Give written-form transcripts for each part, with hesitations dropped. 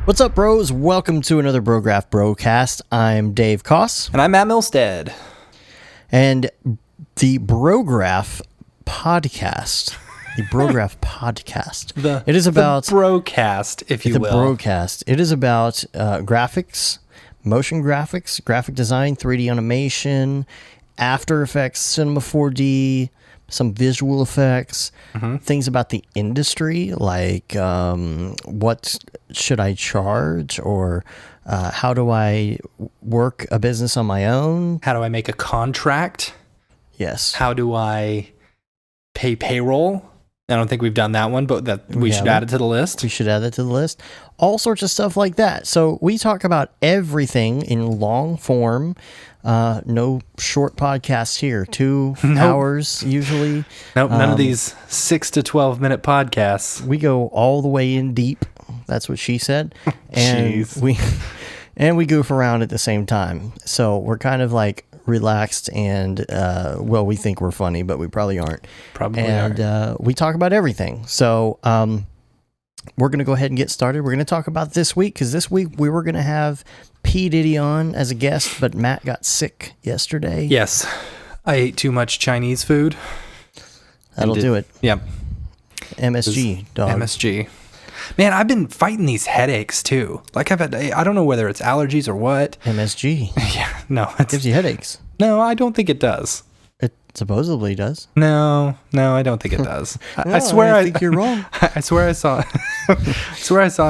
What's up, bros? Welcome to another Brograph Brocast. I'm Dave Koss. And I'm Matt Milstead. And the Brograph podcast. The Brograph podcast. It is about... The Brocast, if you will. The Brocast. It is about graphics, motion graphics, graphic design, 3D animation, After Effects, Cinema 4D, some visual effects, things about the industry, like what should I charge, or how do I work a business on my own? How do I make a contract? Yes. How do I pay payroll? I don't think we've done that one, but that we should add it to the list. We should add it to the list. All sorts of stuff like that. So we talk about everything in long form. No short podcasts here. 2 hours usually. Nope, none of these 6 to 12 minute podcasts. We go all the way in deep. That's what she said. And we goof around at the same time. So we're kind of like relaxed and we think we're funny, but we probably aren't. We talk about everything. So we're going to go ahead and get started. We're going to talk about this week, because this week we were going to have P. Diddy on as a guest, but Matt got sick yesterday. Yes. I ate too much Chinese food. That'll do it. Yep. MSG, dog. MSG. Man, I've been fighting these headaches too. Like I don't know whether it's allergies or what. MSG. Yeah, no. It gives you headaches. No, I don't think it does. It supposedly does. No, I don't think it does. I swear I think you're wrong. I swear I saw on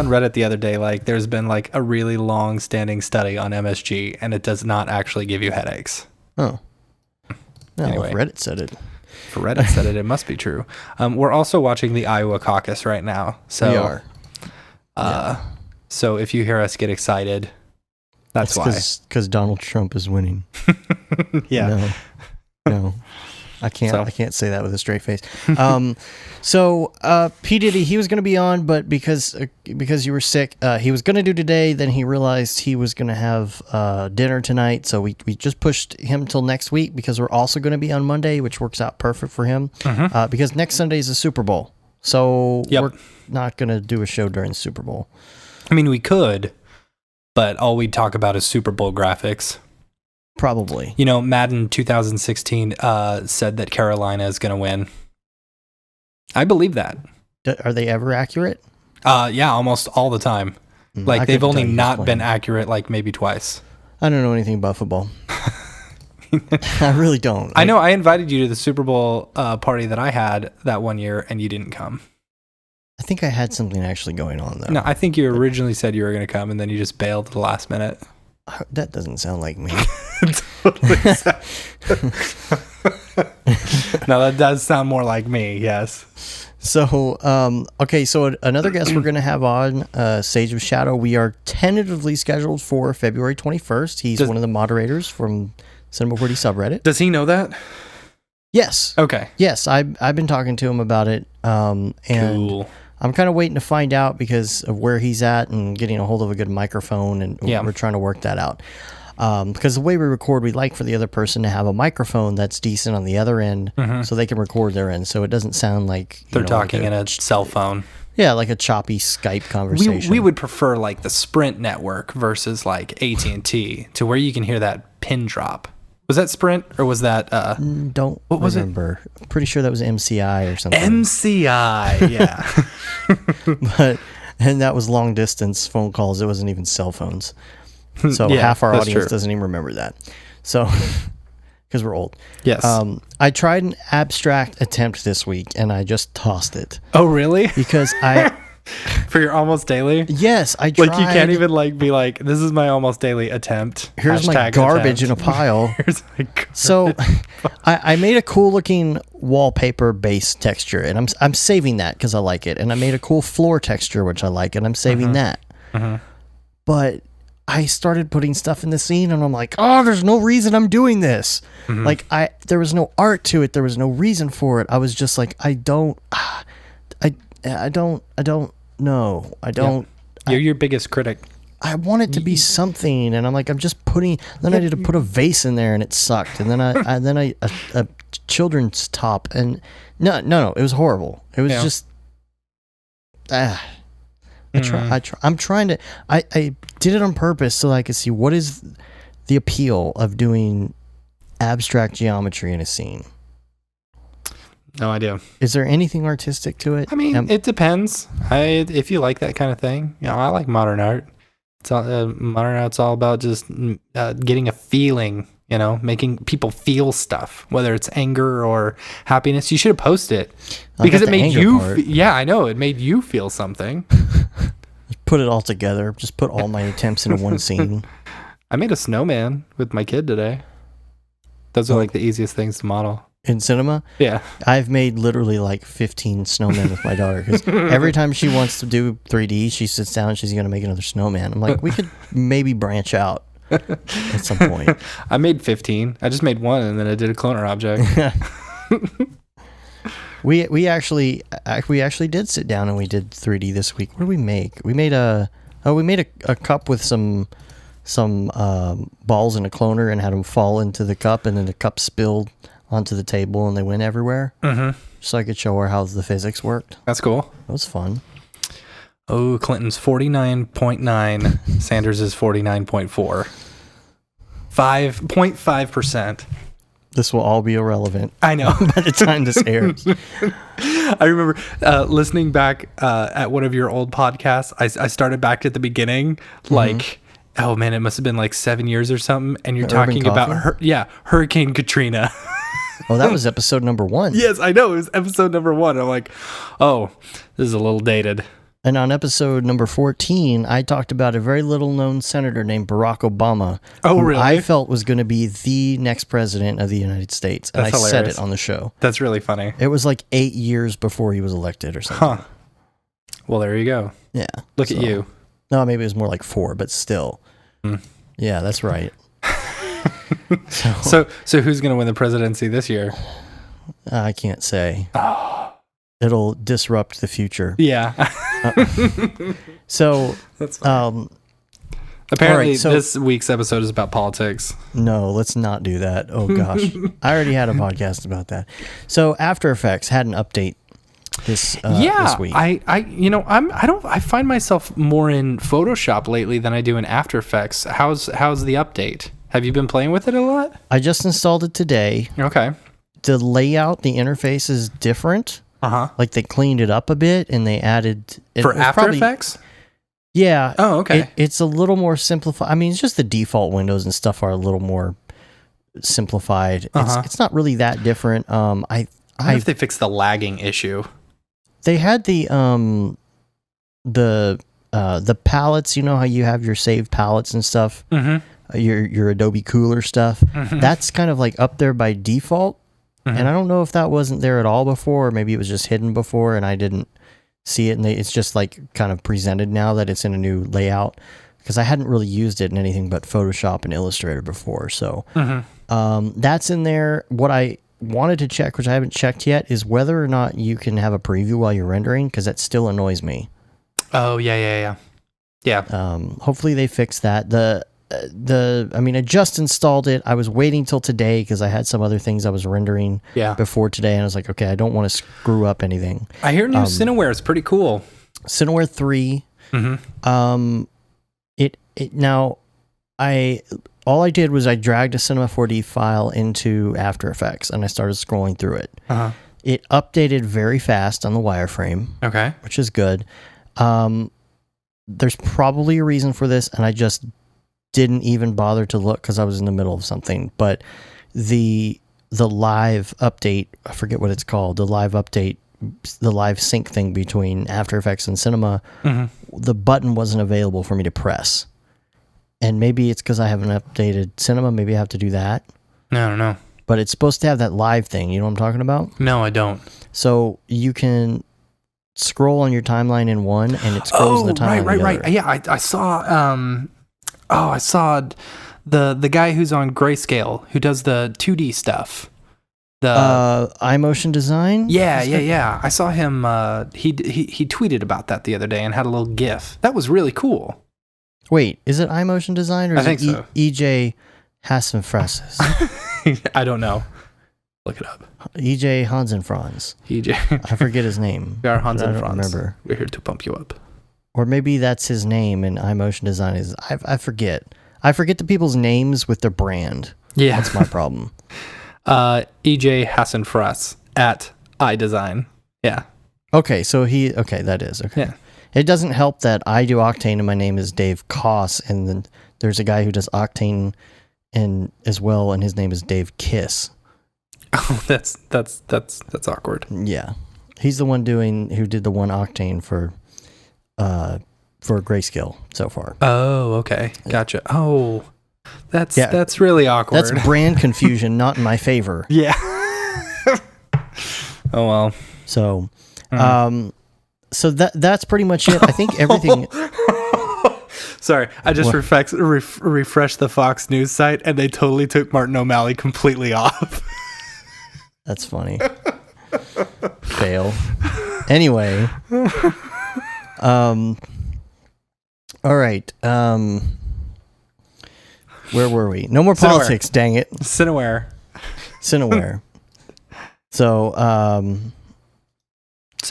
Reddit the other day, like there's been like a really long standing study on MSG, and it does not actually give you headaches. Oh. No, anyway. If Reddit said it. For Reddit said it, it must be true. We're also watching the Iowa caucus right now. So we are. So if you hear us get excited, that's why. Because Donald Trump is winning. Yeah. No. I can't say that with a straight face. So P. Diddy, he was going to be on, but because you were sick, he was going to do today. Then he realized he was going to have dinner tonight, so we just pushed him till next week, because we're also going to be on Monday, which works out perfect for him. Because next Sunday is the Super Bowl, so we're not going to do a show during the Super Bowl. I mean, we could, but all we'd talk about is Super Bowl graphics. Probably. You know, Madden 2016 said that Carolina is going to win. I believe that. Are they ever accurate? Yeah, almost all the time. Like, they've only not been accurate, like, maybe twice. I don't know anything about football. I really don't. I know. I invited you to the Super Bowl party that I had that one year, and you didn't come. I think I had something actually going on, though. No, I think you originally said you were going to come, and then you just bailed at the last minute. That doesn't sound like me. No, that does sound more like me, yes. So, okay, so another guest we're going to have on, Sage of Shadow, we are tentatively scheduled for February 21st. He's one of the moderators from Cinema 4D subreddit. Does he know that? Yes. Okay. Yes, I've been talking to him about it, and cool. I'm kind of waiting to find out because of where he's at and getting a hold of a good microphone, and we're trying to work that out. Because the way we record, we like for the other person to have a microphone that's decent on the other end, so they can record their end, so it doesn't sound like they're talking in a cell phone. Yeah, like a choppy Skype conversation. We would prefer like the Sprint network versus like AT&T, to where you can hear that pin drop. Was that Sprint or was that? Don't remember. Pretty sure that was MCI or something. MCI, yeah. And that was long distance phone calls. It wasn't even cell phones. So half our audience doesn't even remember that. So, because we're old. Yes. I tried an abstract attempt this week, and I just tossed it. Oh, really? Because I... For your almost daily? Yes, I tried. Like, you can't even like be like, this is my almost daily attempt. Here's my garbage in a pile. Here's my garbage. So I made a cool looking wallpaper base texture, and I'm saving that because I like it. And I made a cool floor texture, which I like, and I'm saving that. But I started putting stuff in the scene, and I'm like, oh, there's no reason I'm doing this. Like, there was no art to it. There was no reason for it. I was just like, I don't know. You're your biggest critic. I want it to be something, and I'm like, I'm just putting. Then I did to put a vase in there, and it sucked. And then a children's top, and no, it was horrible. It was just I'm trying to. I did it on purpose so I could see what is the appeal of doing abstract geometry in a scene. No idea. Is there anything artistic to it? I mean, it depends. If you like that kind of thing, I like modern art. It's all, modern art's all about just getting a feeling, making people feel stuff, whether it's anger or happiness. You should have posted it because it made you. I know it made you feel something. Put it all together. Just put all my attempts into one scene. I made a snowman with my kid today. Those are like the easiest things to model. In cinema? Yeah. I've made literally like 15 snowmen with my daughter. Because every time she wants to do 3D, she sits down and she's going to make another snowman. I'm like, we could maybe branch out at some point. I made 15. I just made one and then I did a cloner object. We actually did sit down and we did 3D this week. What did we make? We made a cup with some balls in a cloner and had them fall into the cup, and then the cup spilled onto the table and they went everywhere. Mm-hmm. So I could show her how the physics worked. That's cool. It was fun. Oh, Clinton's 49.9. Sanders is 49.4. 5.5%. This will all be irrelevant. I know. By the time this airs. I remember listening back at one of your old podcasts. I started back at the beginning, like, oh man, it must have been like 7 years or something. And you're talking about Hurricane Katrina. Oh, that was episode number 1. Yes, I know. It was episode number 1. I'm like, oh, this is a little dated. And on episode number 14, I talked about a very little-known senator named Barack Obama. Oh, really? I felt was going to be the next president of the United States. And That's I hilarious. said it on the show. That's really funny. It was like 8 years before he was elected or something. Huh. Well, there you go. Yeah. Look at you. No, maybe it was more like 4, but still. Yeah, that's right. So who's going to win the presidency this year? I can't say. It'll disrupt the future. Yeah. So, that's funny. Apparently, right, so, this week's episode is about politics. No, let's not do that. Oh gosh, I already had a podcast about that. So, After Effects had an update this week. I find myself more in Photoshop lately than I do in After Effects. How's the update? Have you been playing with it a lot? I just installed it today. Okay. The layout, the interface is different. Like they cleaned it up a bit and they added for After Effects. Yeah. Oh, okay. It's a little more simplified. I mean, it's just the default windows and stuff are a little more simplified. It's not really that different. I wonder if they fixed the lagging issue. They had the palettes. You know how you have your saved palettes and stuff. Your Adobe Cooler stuff. That's kind of like up there by default. And I don't know if that wasn't there at all before, or maybe it was just hidden before and I didn't see it. And it's just like kind of presented now that it's in a new layout, because I hadn't really used it in anything but Photoshop and Illustrator before. So that's in there. What I wanted to check, which I haven't checked yet, is whether or not you can have a preview while you're rendering, because that still annoys me. Oh, yeah. Hopefully they fix that. I just installed it. I was waiting till today because I had some other things I was rendering before today, and I was like, okay, I don't want to screw up anything. I hear new Cineware is pretty cool. Cineware 3. All I did was I dragged a Cinema 4D file into After Effects and I started scrolling through it. It updated very fast on the wireframe. Okay, which is good. There's probably a reason for this, and I just didn't even bother to look because I was in the middle of something. But the live update, I forget what it's called, the live update, the live sync thing between After Effects and Cinema, the button wasn't available for me to press. And maybe it's because I haven't updated Cinema. Maybe I have to do that. I don't know. But it's supposed to have that live thing. You know what I'm talking about? No, I don't. So you can scroll on your timeline in one, and it scrolls in the timeline right. Yeah, I saw... I saw the guy who's on Grayscale, who does the 2D stuff. The iMotion Design? Yeah. I saw him. He tweeted about that the other day and had a little GIF. That was really cool. Wait, is it iMotion Design or is it so. EJ Hassenfresses? I don't know. Look it up. EJ Hansenfranz. EJ. I forget his name. We are Hansenfranz. I don't remember. We're here to pump you up. Or maybe that's his name and iMotion Design is... I forget. I forget the people's names with their brand. Yeah. That's my problem. EJ Hassan-Frass at iDesign. Yeah. Okay, so that is. Okay. Yeah. It doesn't help that I do Octane and my name is Dave Koss, and then there's a guy who does Octane and as well, and his name is Dave Kiss. Oh, that's awkward. Yeah. He's the one who did the one Octane for Grayscale so far. Oh, okay. Gotcha. Oh, that's really awkward. That's brand confusion, not in my favor. Yeah. Oh, well. So, so that's pretty much it. I think everything... Sorry, I just refreshed the Fox News site, and they totally took Martin O'Malley completely off. That's funny. Fail. Anyway. All right. Where were we? No more politics, dang it. Cineware. So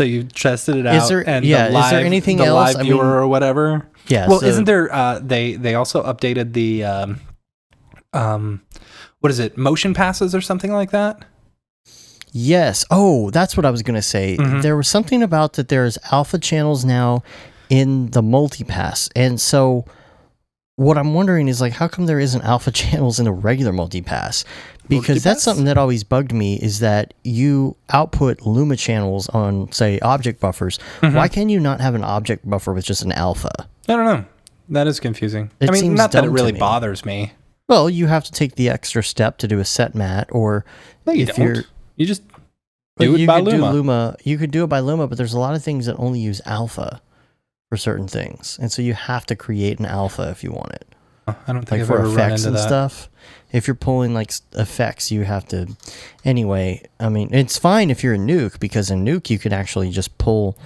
you tested it out. Is there anything else? Live viewer or whatever? Yeah. Well, isn't there? They also updated the what is it? Motion passes or something like that. Yes. Oh, that's what I was going to say. Mm-hmm. There was something about that. There's alpha channels now in the multipass, and so what I'm wondering is like, how come there isn't alpha channels in the regular multipass? Because that's something that always bugged me, is that you output Luma channels on, say, object buffers. Mm-hmm. Why can you not have an object buffer with just an alpha? I don't know. That is confusing. I mean, not that it really bothers me. Well, you have to take the extra step to do a set mat, or no, you don't. You just do it by Luma. You could do it by Luma, but there's a lot of things that only use alpha for certain things, and so you have to create an alpha if you want it. I don't think I've for ever effects run into and that. Stuff. If you're pulling like effects, you have to. Anyway, I mean, it's fine if you're a Nuke, because in Nuke you can actually just pull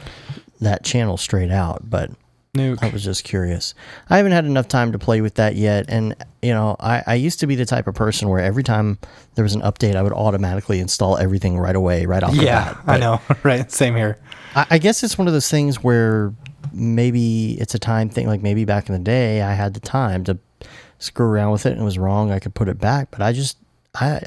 that channel straight out. But Nuke. I was just curious. I haven't had enough time to play with that yet, and you know, I used to be the type of person where every time there was an update, I would automatically install everything right away, right off the bat. I know. Right, same here. I guess it's one of those things where maybe it's a time thing. Like maybe back in the day, I had the time to screw around with it and it was wrong. I could put it back, but I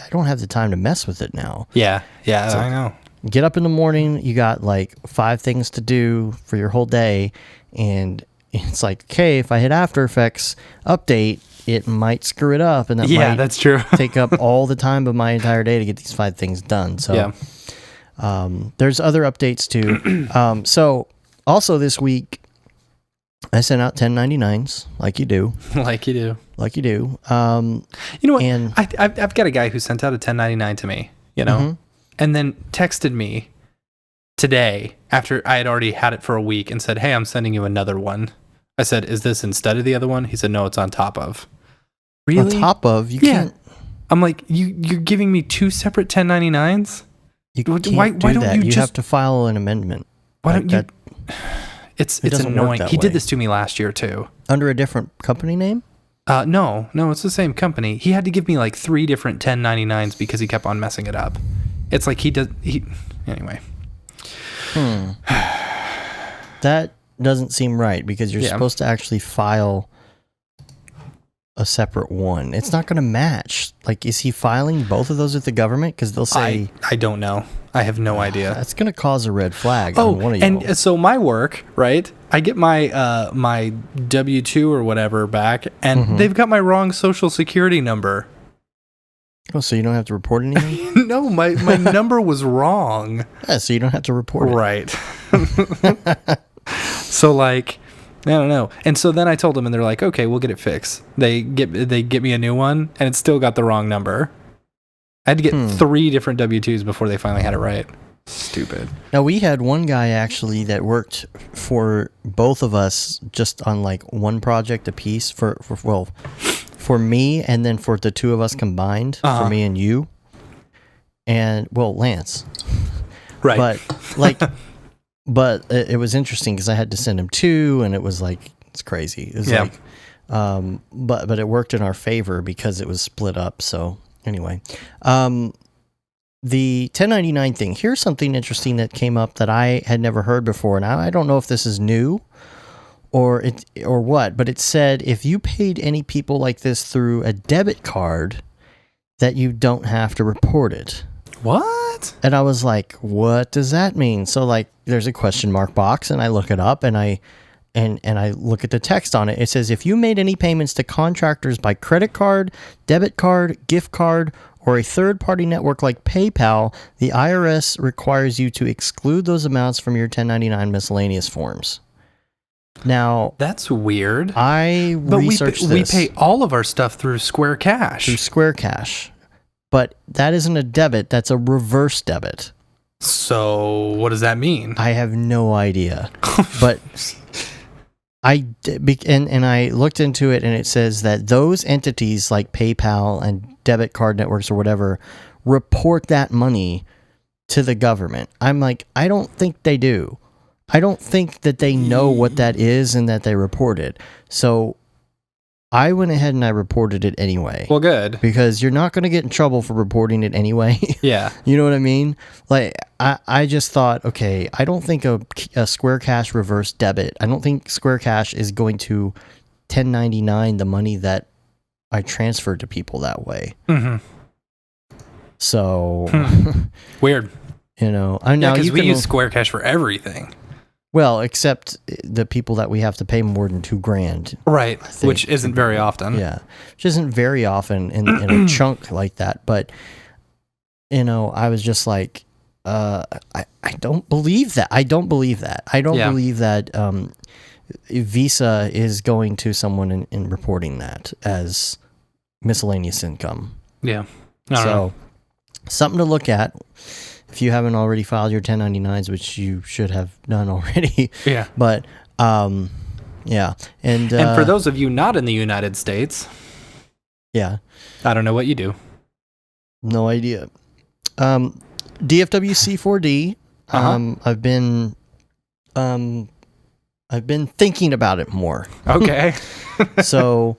don't have the time to mess with it now. Yeah, so I know. Get up in the morning, you got like 5 things to do for your whole day, and it's like, okay, if I hit After Effects update, it might screw it up, and that that's true. take up all the time of my entire day to get these 5 things done. So there's other updates too. So also this week, I sent out 1099s, like you do. You know what? And I've got a guy who sent out a 1099 to me, you know, mm-hmm. and then texted me today after I had already had it for a week and said, "Hey, I'm sending you another one." I said, "Is this instead of the other one?" He said, "No, it's on top of." Really? On top of? You can't. I'm like, you're giving me 2 separate 1099s? You can't do that. You have to file an amendment. Why don't you? It's annoying. He did this to me last year too. Under a different company name? No, it's the same company. He had to give me like 3 different 1099s because he kept on messing it up. It's like anyway. That doesn't seem right, because you're supposed to actually file a separate one. It's not going to match. Like, is he filing both of those with the government? Because they'll say... I don't know. I have no idea. That's going to cause a red flag on one of you. And so my work, right? I get my my W-2 or whatever back, and mm-hmm. they've got my wrong social security number. Oh, so you don't have to report anything? No, my number was wrong. Yeah, so you don't have to report it. Right. So like... I don't know. And so then I told them, and they're like, "Okay, we'll get it fixed." They get me a new one, and it still got the wrong number. I had to get 3 different W-2s before they finally had it right. Stupid. Now, we had one guy actually that worked for both of us just on like one project a piece for me, and then for the 2 of us combined, for me and you, and Lance. Right. But like. But it was interesting because I had to send him 2, and it was like, it's crazy. It was like, but it worked in our favor because it was split up. So anyway, the 1099 thing, here's something interesting that came up that I had never heard before. Now, I don't know if this is new or what, but it said if you paid any people like this through a debit card, that you don't have to report it. What? And I was like, what does that mean? So like there's a question mark box, and I look it up, and I look at the text on it. It says, if you made any payments to contractors by credit card, debit card, gift card, or a third-party network like PayPal, the IRS requires you to exclude those amounts from your 1099 miscellaneous forms. Now, that's weird. I researched this. We pay all of our stuff through Square Cash. Through Square Cash. But that isn't a debit. That's a reverse debit. So what does that mean? I have no idea. But I looked into it, and it says that those entities like PayPal and debit card networks or whatever report that money to the government. I'm like, I don't think they do. I don't think that they know what that is and that they report it. So I went ahead and I reported it anyway. Well, good. Because you're not going to get in trouble for reporting it anyway. Yeah. You know what I mean? Like, I just thought, okay, I don't think a Square Cash reverse debit, I don't think Square Cash is going to 1099 the money that I transferred to people that way. Mm-hmm. So. Weird. You know, I know because we use Square Cash for everything. Well, except the people that we have to pay more than $2,000. Right, which isn't very often. Yeah, which isn't very often in a chunk like that. But, you know, I was just like, I don't believe that. I don't believe that. I don't believe that Visa is going to someone and reporting that as miscellaneous income. Yeah. So, something to look at. If you haven't already filed your 1099s, which you should have done already. Yeah. But, yeah. And for those of you not in the United States. Yeah. I don't know what you do. No idea. DFWC4D. I've been thinking about it more. Okay. So,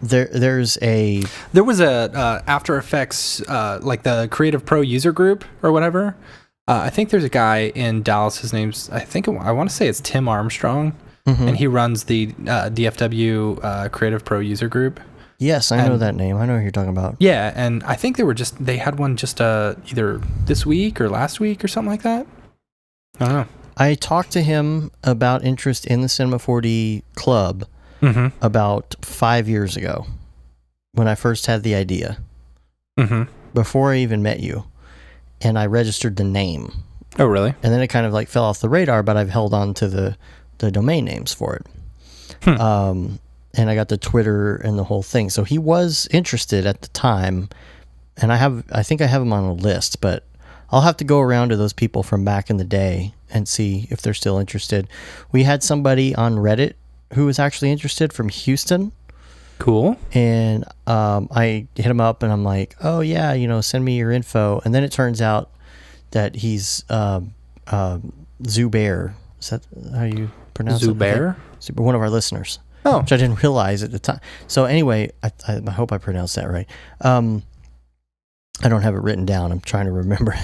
There was a After Effects, like the Creative Pro user group or whatever. I think there's a guy in Dallas. His name's I want to say it's Tim Armstrong, and he runs the DFW Creative Pro user group. Yes, I know that name. I know who you're talking about. Yeah, and I think they had one just either this week or last week or something like that. I don't know. I talked to him about interest in the Cinema 4D Club. About 5 years ago, when I first had the idea, before I even met you, and I registered the name. Oh, really? And then it kind of like fell off the radar, but I've held on to the domain names for it. And I got the Twitter and the whole thing. So he was interested at the time, and I think I have him on a list, but I'll have to go around to those people from back in the day and see if they're still interested. We had somebody on Reddit who was actually interested from Houston. Cool. And I hit him up and I'm like, oh yeah, you know, send me your info. And then it turns out that he's Zubair. Is that how you pronounce Zubair? it? Zubair? One of our listeners. Oh. Which I didn't realize at the time. So anyway, I hope I pronounced that right. I don't have it written down. I'm trying to remember.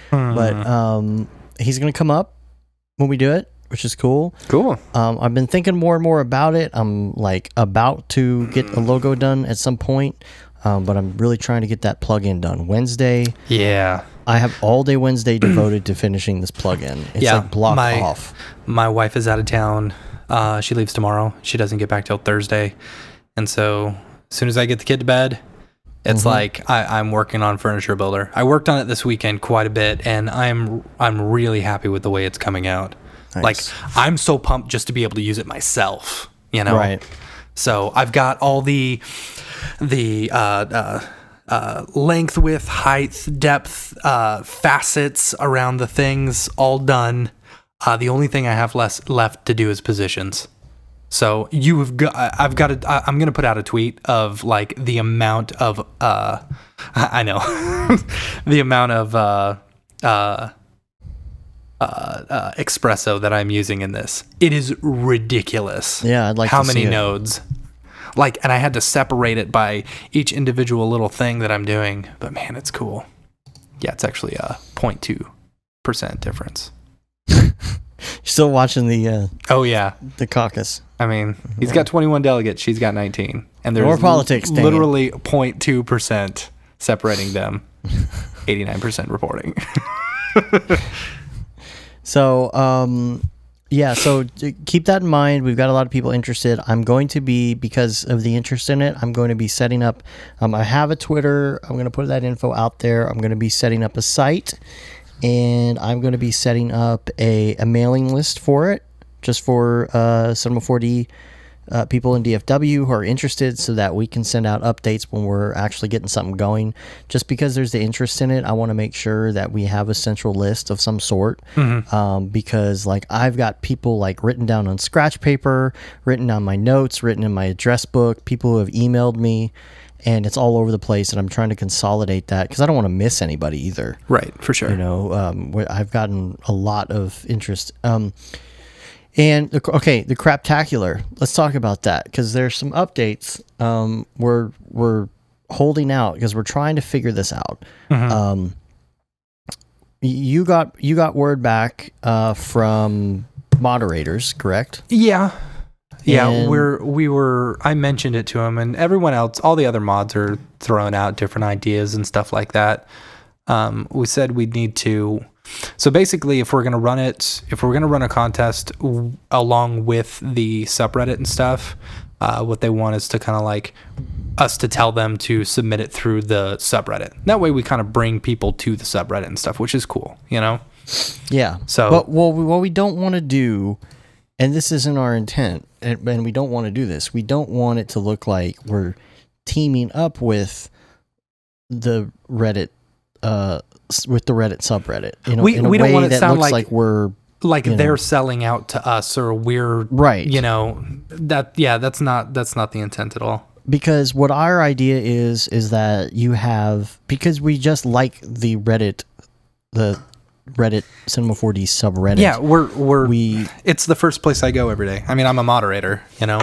But he's going to come up when we do it, which is cool. Cool. I've been thinking more and more about it. I'm like about to get a logo done at some point, but I'm really trying to get that plugin done. Wednesday. Yeah. I have all day Wednesday devoted to finishing this plugin. It's like blocked off. My wife is out of town. She leaves tomorrow. She doesn't get back till Thursday. And so as soon as I get the kid to bed, it's like I'm working on Furniture Builder. I worked on it this weekend quite a bit, and I'm really happy with the way it's coming out. Nice. Like, I'm so pumped just to be able to use it myself, you know? Right. So I've got all the length, width, height, depth, facets around the things all done. The only thing I have left to do is positions. So I'm going to put out a tweet of like the amount of, I know, the amount of, espresso that I'm using in this. It is ridiculous. Yeah, I'd like how to see many it. nodes. Like, and I had to separate it by each individual little thing that I'm doing. But man, it's cool. Yeah, it's actually a 0.2% difference. Still watching the Oh yeah. the caucus. I mean, he's got 21 delegates. She's got 19, and there's More politics, dang it. literally 0.2% separating them. 89% reporting. So, yeah, so keep that in mind. We've got a lot of people interested. I'm going to be, because of the interest in it, I'm going to be setting up, I have a Twitter. I'm going to put that info out there. I'm going to be setting up a site, and I'm going to be setting up a mailing list for it, just for Cinema 4D people in DFW who are interested, so that we can send out updates when we're actually getting something going. Just because there's the interest in it, I want to make sure that we have a central list of some sort. Because like I've got people like written down on scratch paper, written down my notes, written in my address book, people who have emailed me, and it's all over the place, and I'm trying to consolidate that because I don't want to miss anybody either. Right, for sure. You know, I've gotten a lot of interest. And the Craptacular. Let's talk about that because there's some updates. We're holding out because we're trying to figure this out. You got word back from moderators, correct? Yeah. Yeah, And I mentioned it to him, and everyone else, all the other mods are throwing out different ideas and stuff like that. We said we'd need to. So basically, if we're gonna run a contest along with the subreddit and stuff, what they want is to kind of like us to tell them to submit it through the subreddit. That way, we kind of bring people to the subreddit and stuff, which is cool, you know? Yeah. So, but what we don't want to do, and this isn't our intent, and we don't want to do this. We don't want it to look like we're teaming up with the Reddit. With the Reddit subreddit, we don't want it to sound like we're they're selling out to us or we're right. You know that's not the intent at all. Because what our idea is that you have, because we just like the Reddit Cinema 4D subreddit. Yeah, it's the first place I go every day. I mean, I'm a moderator, you know.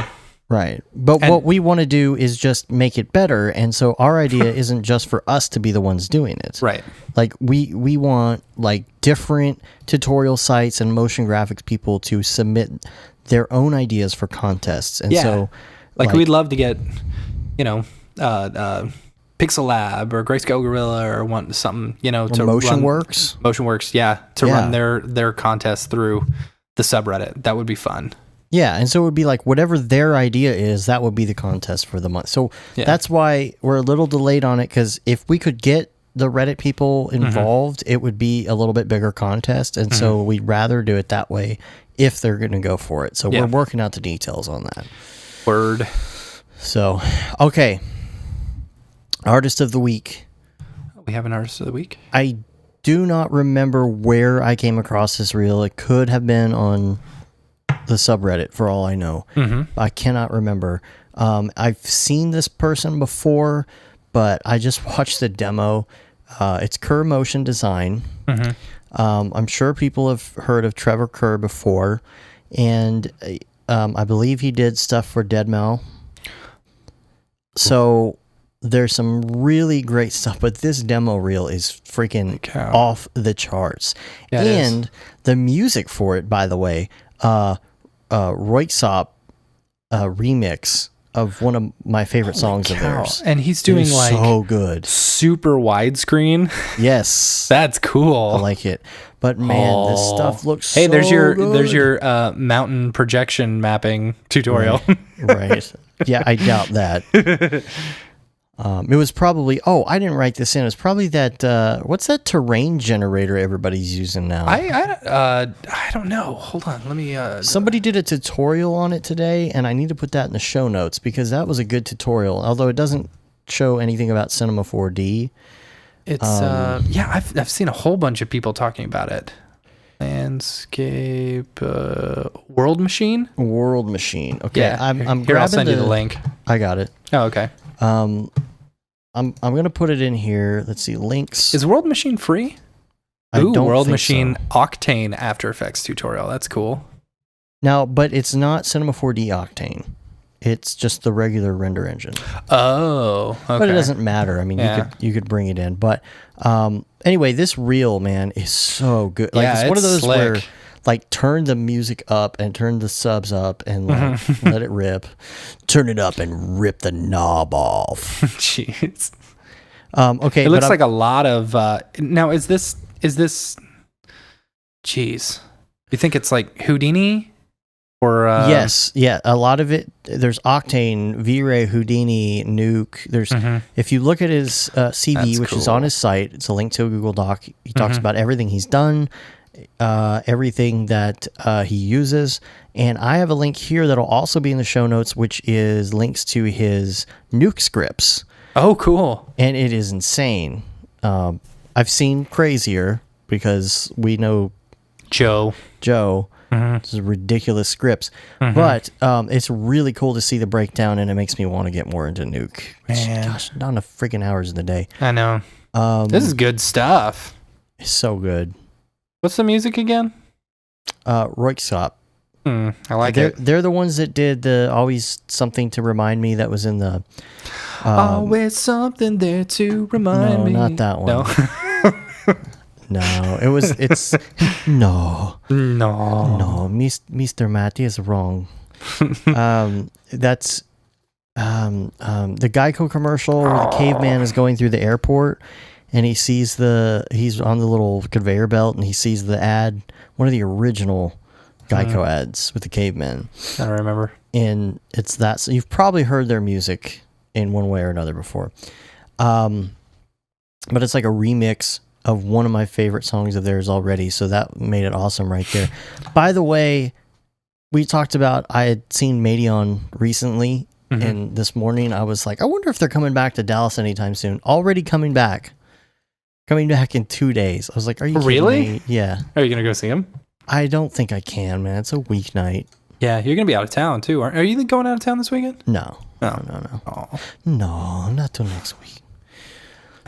Right. But what we want to do is just make it better. And so our idea isn't just for us to be the ones doing it. Right. Like we want like different tutorial sites and motion graphics people to submit their own ideas for contests. And so like we'd love to get, you know, Pixel Lab or Grayscale Gorilla or want something, you know, to MotionWorks, run their contest through the subreddit. That would be fun. Yeah, and so it would be like whatever their idea is, that would be the contest for the month. So that's why we're a little delayed on it, because if we could get the Reddit people involved, it would be a little bit bigger contest. And so we'd rather do it that way if they're going to go for it. So we're working out the details on that. Word. So, okay. Artist of the Week. We have an Artist of the Week? I do not remember where I came across this reel. It could have been on the subreddit for all I know. I cannot remember. I've seen this person before, but I just watched the demo. It's Kerr Motion Design. I'm sure people have heard of Trevor Kerr before, and I believe he did stuff for Deadmau5. So there's some really great stuff, but this demo reel is freaking off the charts. Yeah, and the music for it, by the way, Royksop remix of one of my favorite songs of theirs. And he's doing like so good. Super widescreen. Yes. That's cool. I like it. But man, this stuff looks so good. There's your mountain projection mapping tutorial. Right. Yeah, I doubt that. It was probably, I didn't write this in. It was probably that, what's that terrain generator everybody's using now? I don't know. Hold on. Let me, somebody did a tutorial on it today, and I need to put that in the show notes because that was a good tutorial, although it doesn't show anything about Cinema 4D. It's, I've seen a whole bunch of people talking about it. Landscape, World Machine? World Machine. Okay. Yeah, I'm here, grabbing I'll send you the link. I got it. Oh, okay. I'm going to put it in here. Let's see, links. Is World Machine free? I don't World think Machine so. Octane After Effects tutorial. That's cool. Now, but it's not Cinema 4D Octane. It's just the regular render engine. Oh, okay. But it doesn't matter. I mean, you could bring it in. But anyway, this reel, man, is so good. Like, it's one of those slick. where, like turn the music up and turn the subs up and like let it rip. Turn it up and rip the knob off. Jeez. Okay, it looks like a lot of now is this jeez, you think it's like Houdini or yes, yeah, a lot of it. There's Octane, V-Ray, Houdini, Nuke. There's if you look at his CV, That's which is cool. on his site, it's a link to a Google Doc. He talks about everything he's done, everything that he uses, and I have a link here that'll also be in the show notes, which is links to his Nuke scripts. Oh, cool. And it is insane. I've seen crazier because we know Joe. This is ridiculous scripts. But it's really cool to see the breakdown, and it makes me want to get more into Nuke. Man. Gosh, not enough freaking hours in the day. I know. This is good stuff. It's so good. What's the music again? Roykstop. I like it. They're the ones that did the Always Something to Remind Me that was in the... Always something there to remind me. No, not that one. No. No, it's no, Mr. Matty is wrong. That's the Geico commercial where the caveman is going through the airport and he sees he's on the little conveyor belt and he sees the ad, one of the original Geico ads with the caveman. I don't remember. And it's that, so you've probably heard their music in one way or another before. But it's like a remix of one of my favorite songs of theirs already, so that made it awesome right there. By the way, we talked about, I had seen Madeon recently, and this morning I was like, I wonder if they're coming back to Dallas anytime soon. Already coming back. Coming back in 2 days. I was like, are you really? kidding me? Yeah. Are you going to go see him? I don't think I can, man. It's a weeknight. Yeah, you're going to be out of town too. Are you going out of town this weekend? No. Oh. No. Oh. No, not till next week.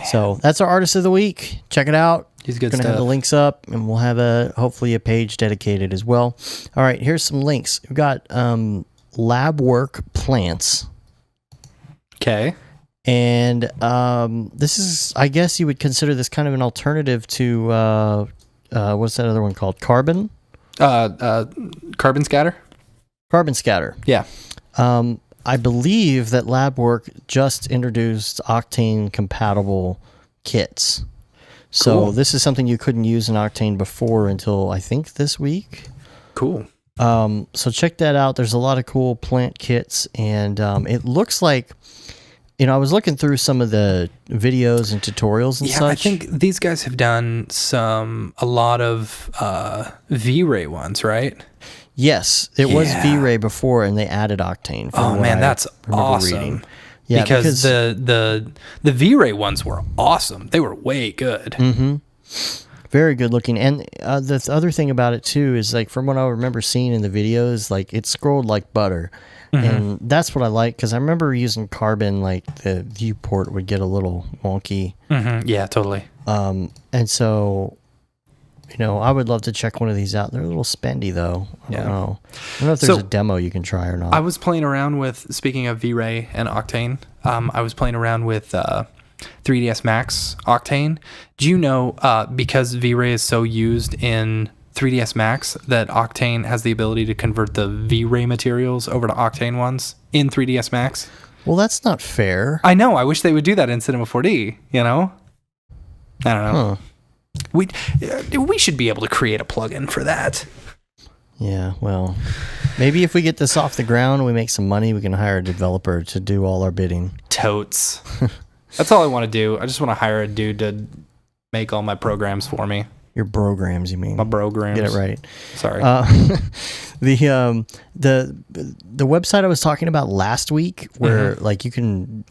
So that's our artist of the week. Check it out. He's good Gonna stuff. have the links up, and we'll have hopefully a page dedicated as well. All right, here's some links. We've got lab work plants. Okay. And this is, I guess you would consider this kind of an alternative to what's that other one called? Carbon? Carbon scatter? Carbon scatter. Yeah. I believe that LabWork just introduced Octane compatible kits. So Cool. This is something you couldn't use in Octane before until I think this week. Cool. So check that out. There's a lot of cool plant kits, and it looks like, I was looking through some of the videos and tutorials and such. I think these guys have done a lot of V-Ray ones, right? Yes, it was V-Ray before, and they added Octane. Oh man, that's awesome. Reading. Yeah, because the V-Ray ones were awesome. They were way good. Mm-hmm. Very good looking. And the other thing about it too is, like, from what I remember seeing in the videos, like, it scrolled like butter. And that's what I like, because I remember using Carbon, like the viewport would get a little wonky. Yeah, totally. And so, I would love to check one of these out. They're a little spendy though. I don't know if there's a demo you can try or not. I was playing around with, speaking of V-Ray and Octane, I was playing around with 3ds Max Octane. Do you know, because V-Ray is so used in 3ds Max, that Octane has the ability to convert the V-Ray materials over to Octane ones in 3ds Max? Well, that's not fair. I know. I wish they would do that in Cinema 4D, I don't know. We should be able to create a plugin for that. Yeah, well, maybe if we get this off the ground, we make some money, we can hire a developer to do all our bidding. Totes. That's all I want to do. I just want to hire a dude to make all my programs for me. Your programs, you mean? My programs. Get it right. Sorry. The website I was talking about last week, where like you can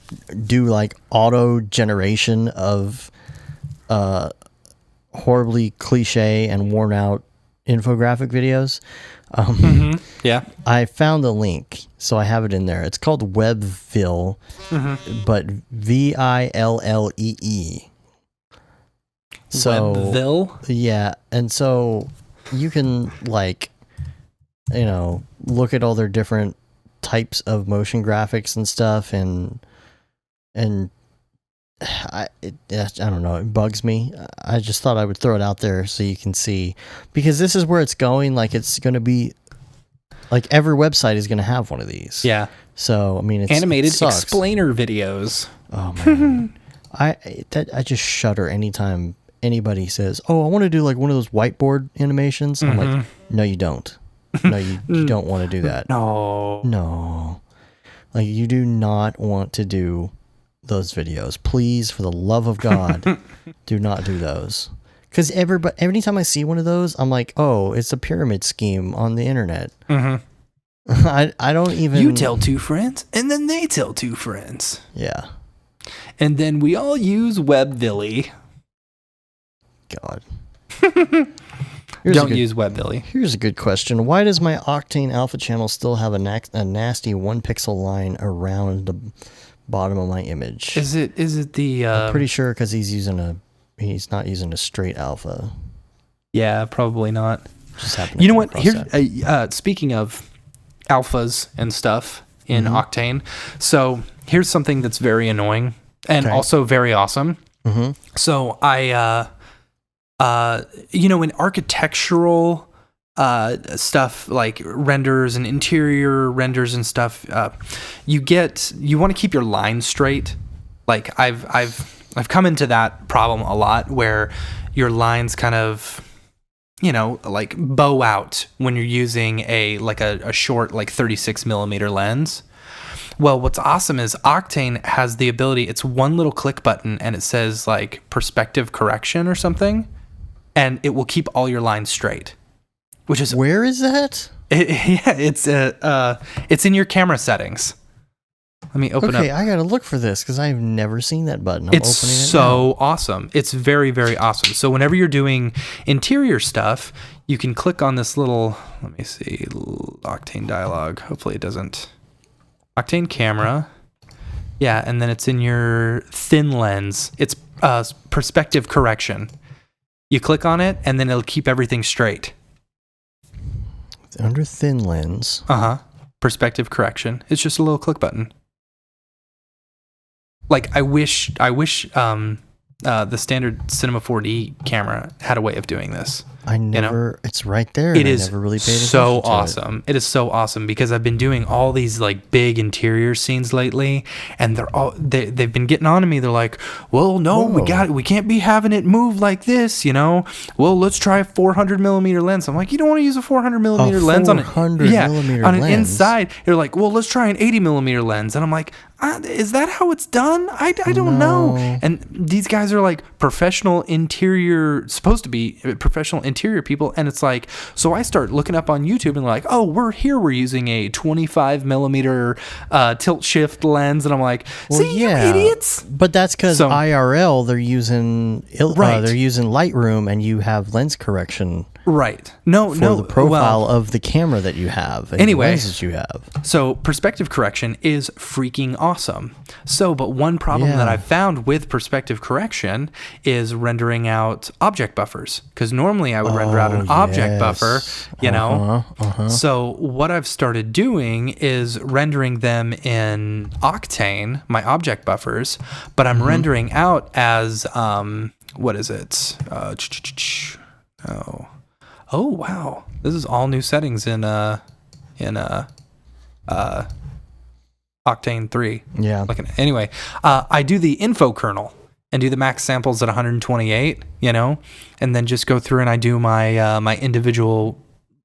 do like auto generation of horribly cliche and worn out infographic videos. Yeah. I found the link, so I have it in there. It's called Webville, but Villee. So Webville? Yeah, and so you can, like, look at all their different types of motion graphics and stuff, and I don't know. It bugs me. I just thought I would throw it out there so you can see, because this is where it's going. Like, it's going to be like every website is going to have one of these. Yeah. So I mean, Animated it sucks. explainer videos. Oh man, I just shudder anytime anybody says, "Oh, I want to do like one of those whiteboard animations." I'm like, no, you don't. No, you don't want to do that. No. Like, you do not want to do those videos. Please, for the love of God, do not do those. Because anytime I see one of those, I'm like, oh, it's a pyramid scheme on the internet. I don't even... You tell two friends, and then they tell two friends. Yeah. And then we all use WebVilly. God. Don't use WebVilly. Here's a good question. Why does my Octane Alpha channel still have a nasty 1 pixel line around the bottom of my image? Is it the... I'm pretty sure because he's not using a straight alpha. Yeah, probably not. Just you know what? Here, speaking of alphas and stuff in Octane, so here's something that's very annoying and also very awesome. So in architectural stuff like renders and interior renders and stuff, you want to keep your lines straight. Like I've come into that problem a lot where your lines kind of, like bow out when you're using a short, like 36 millimeter lens. Well, what's awesome is Octane has the ability, it's one little click button and it says like perspective correction or something, and it will keep all your lines straight. Which is... Where is that? It's in your camera settings. Let me open up. Okay, I gotta look for this because I've never seen that button. It's so awesome. It's very, very awesome. So whenever you're doing interior stuff, you can click on this little, let me see, Octane dialog. Hopefully it doesn't. Octane camera. Yeah, and then it's in your thin lens. It's perspective correction. You click on it, and then it'll keep everything straight. Under thin lens. Perspective correction. It's just a little click button. Like, I wish the standard Cinema 4D camera had a way of doing this. It's right there. It is I never really paid attention so to awesome. It is so awesome because I've been doing all these like big interior scenes lately, and they've been getting on to me. They're like, "Well, no, we can't be having it move like this, Well, let's try a 400 millimeter lens." I'm like, "You don't want to use a 400 millimeter lens on an inside." They're like, "Well, let's try an 80 millimeter lens," and I'm like, "Is that how it's done? I don't know." And these guys are like supposed to be professional interior people, and it's like, so I start looking up on YouTube and they're like, "Oh, we're using a 25 millimeter tilt shift lens," and I'm like, you idiots. But that's because IRL they're using Lightroom, and you have lens correction. Right. For the profile of the camera that you have. Anyway, the lenses you have. So perspective correction is freaking awesome. But one problem that I found with perspective correction is rendering out object buffers. Because normally I would render out an object buffer, So what I've started doing is rendering them in Octane, my object buffers, but I'm rendering out as, what is it? Oh wow! This is all new settings in Octane 3. Yeah. Anyway, I do the info kernel and do the max samples at 128. And then just go through and I do my my individual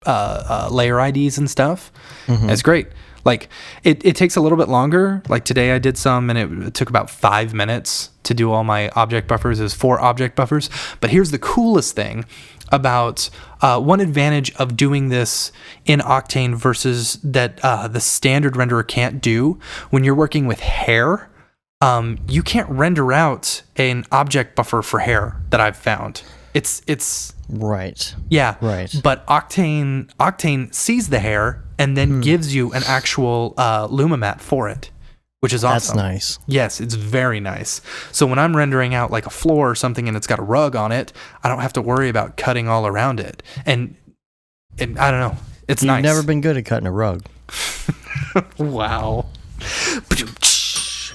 layer IDs and stuff. It's great. Like it takes a little bit longer. Like today I did some and it took about 5 minutes to do all my object buffers. There's 4 object buffers. But here's the coolest thing about one advantage of doing this in Octane versus that the standard renderer can't do. When you're working with hair, you can't render out an object buffer for hair that I've found. It's right. Yeah. Right. But Octane sees the hair and then gives you an actual Luma matte for it, which is awesome. That's nice. Yes, it's very nice. So when I'm rendering out like a floor or something and it's got a rug on it, I don't have to worry about cutting all around it. And I don't know. It's nice. You've never been good at cutting a rug. Wow.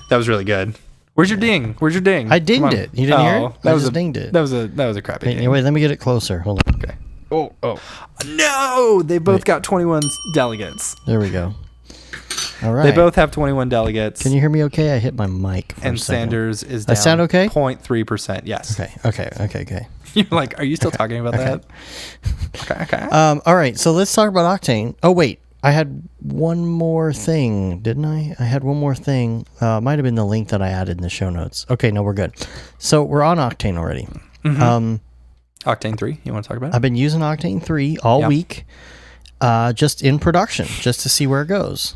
That was really good. Where's your ding? Where's your ding? I dinged it. You didn't hear it? That I was just dinged it. That was a crappy ding. Anyway, let me get it closer. Hold on. Okay. Oh. No, they both got 21 delegates. There we go. All right. They both have 21 delegates. Can you hear me okay? I hit my mic for and a second. Sanders is down. I sound okay? 0.3%. Yes. Okay. You're like, are you still talking about that? Okay. All right, so let's talk about Octane. Oh, wait. I had one more thing, didn't I? I had one more thing. Might have been the link that I added in the show notes. Okay, no, we're good. So we're on Octane already. Mm-hmm. Octane 3, you want to talk about it? I've been using Octane 3 all week, just in production, just to see where it goes.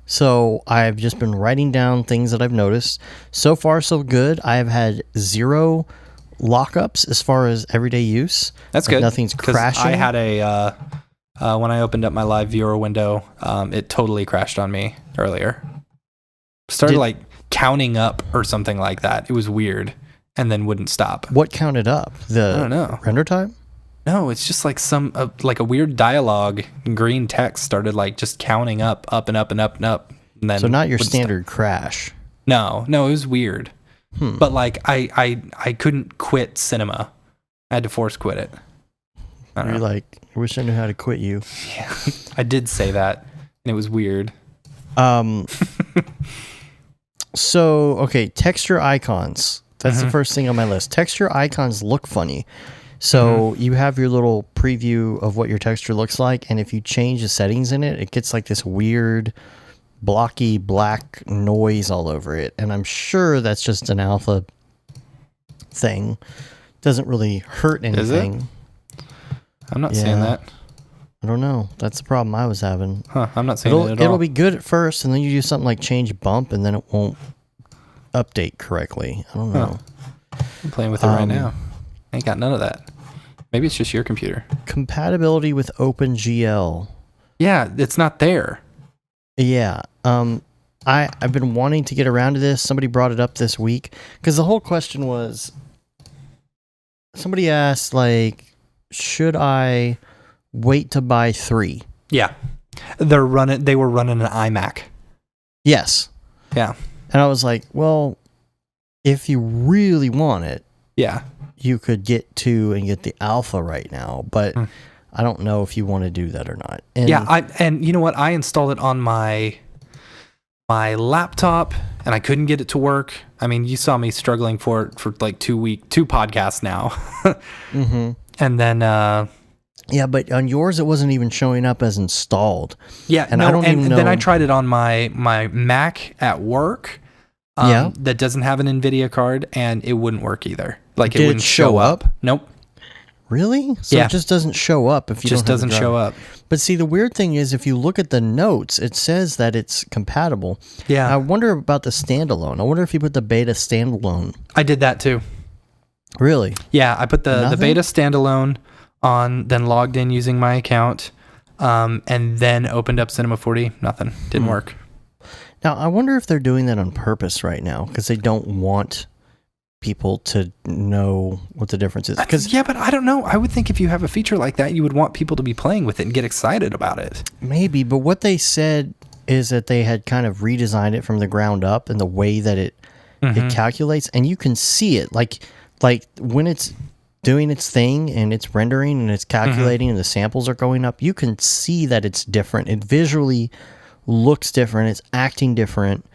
So I've just been writing down things that I've noticed. So far, so good. I've had 0 lockups as far as everyday use. That's good. Nothing's crashing. I had a when I opened up my live viewer window, it totally crashed on me earlier. Started like counting up or something like that. It was weird, and then wouldn't stop. What counted up? I don't know. Render time? No, it's just like some like a weird dialogue. Green text started like just counting up and up and up and up. And then so not your standard crash. No, it was weird. But like I couldn't quit cinema. I had to force quit it. You're like, I wish I knew how to quit you. Yeah, I did say that, and it was weird. So, okay, texture icons. That's the first thing on my list. Texture icons look funny. So you have your little preview of what your texture looks like, and if you change the settings in it, it gets like this weird, blocky black noise all over it. And I'm sure that's just an alpha thing. Doesn't really hurt anything. Is it? I'm not seeing that. I don't know. That's the problem I was having. I'm not seeing it at all. It'll be good at first, and then you do something like change bump, and then it won't update correctly. I don't know. I'm playing with it right now. I ain't got none of that. Maybe it's just your computer. Compatibility with OpenGL. Yeah, it's not there. Yeah. I've been wanting to get around to this. Somebody brought it up this week because the whole question was, somebody asked, like, should I wait to buy 3? Yeah. They were running an iMac. Yes. Yeah. And I was like, well, if you really want it, you could get 2 and get the alpha right now, but I don't know if you want to do that or not. And and you know what? I installed it on my laptop, and I couldn't get it to work. I mean, you saw me struggling for it for like 2 podcasts now. And then yeah, but on yours it wasn't even showing up as installed. Yeah, and I don't even know. Then I tried it on my Mac at work. That doesn't have an NVIDIA card, and it wouldn't work either. Like, it wouldn't show up. Nope. Really? So it just doesn't show up if you just doesn't show up. But see, the weird thing is, if you look at the notes, it says that it's compatible. Yeah. I wonder about the standalone. I wonder if you put the beta standalone. I did that too. Really? Yeah, I put the beta standalone on, then logged in using my account, and then opened up Cinema 4D. Nothing. Didn't work. Now, I wonder if they're doing that on purpose right now because they don't want people to know what the difference is. Yeah, but I don't know. I would think if you have a feature like that, you would want people to be playing with it and get excited about it. Maybe, but what they said is that they had kind of redesigned it from the ground up and the way that it calculates, and you can see it. Like when it's doing its thing and it's rendering and it's calculating and the samples are going up, you can see that it's different. It visually looks different. It's acting different.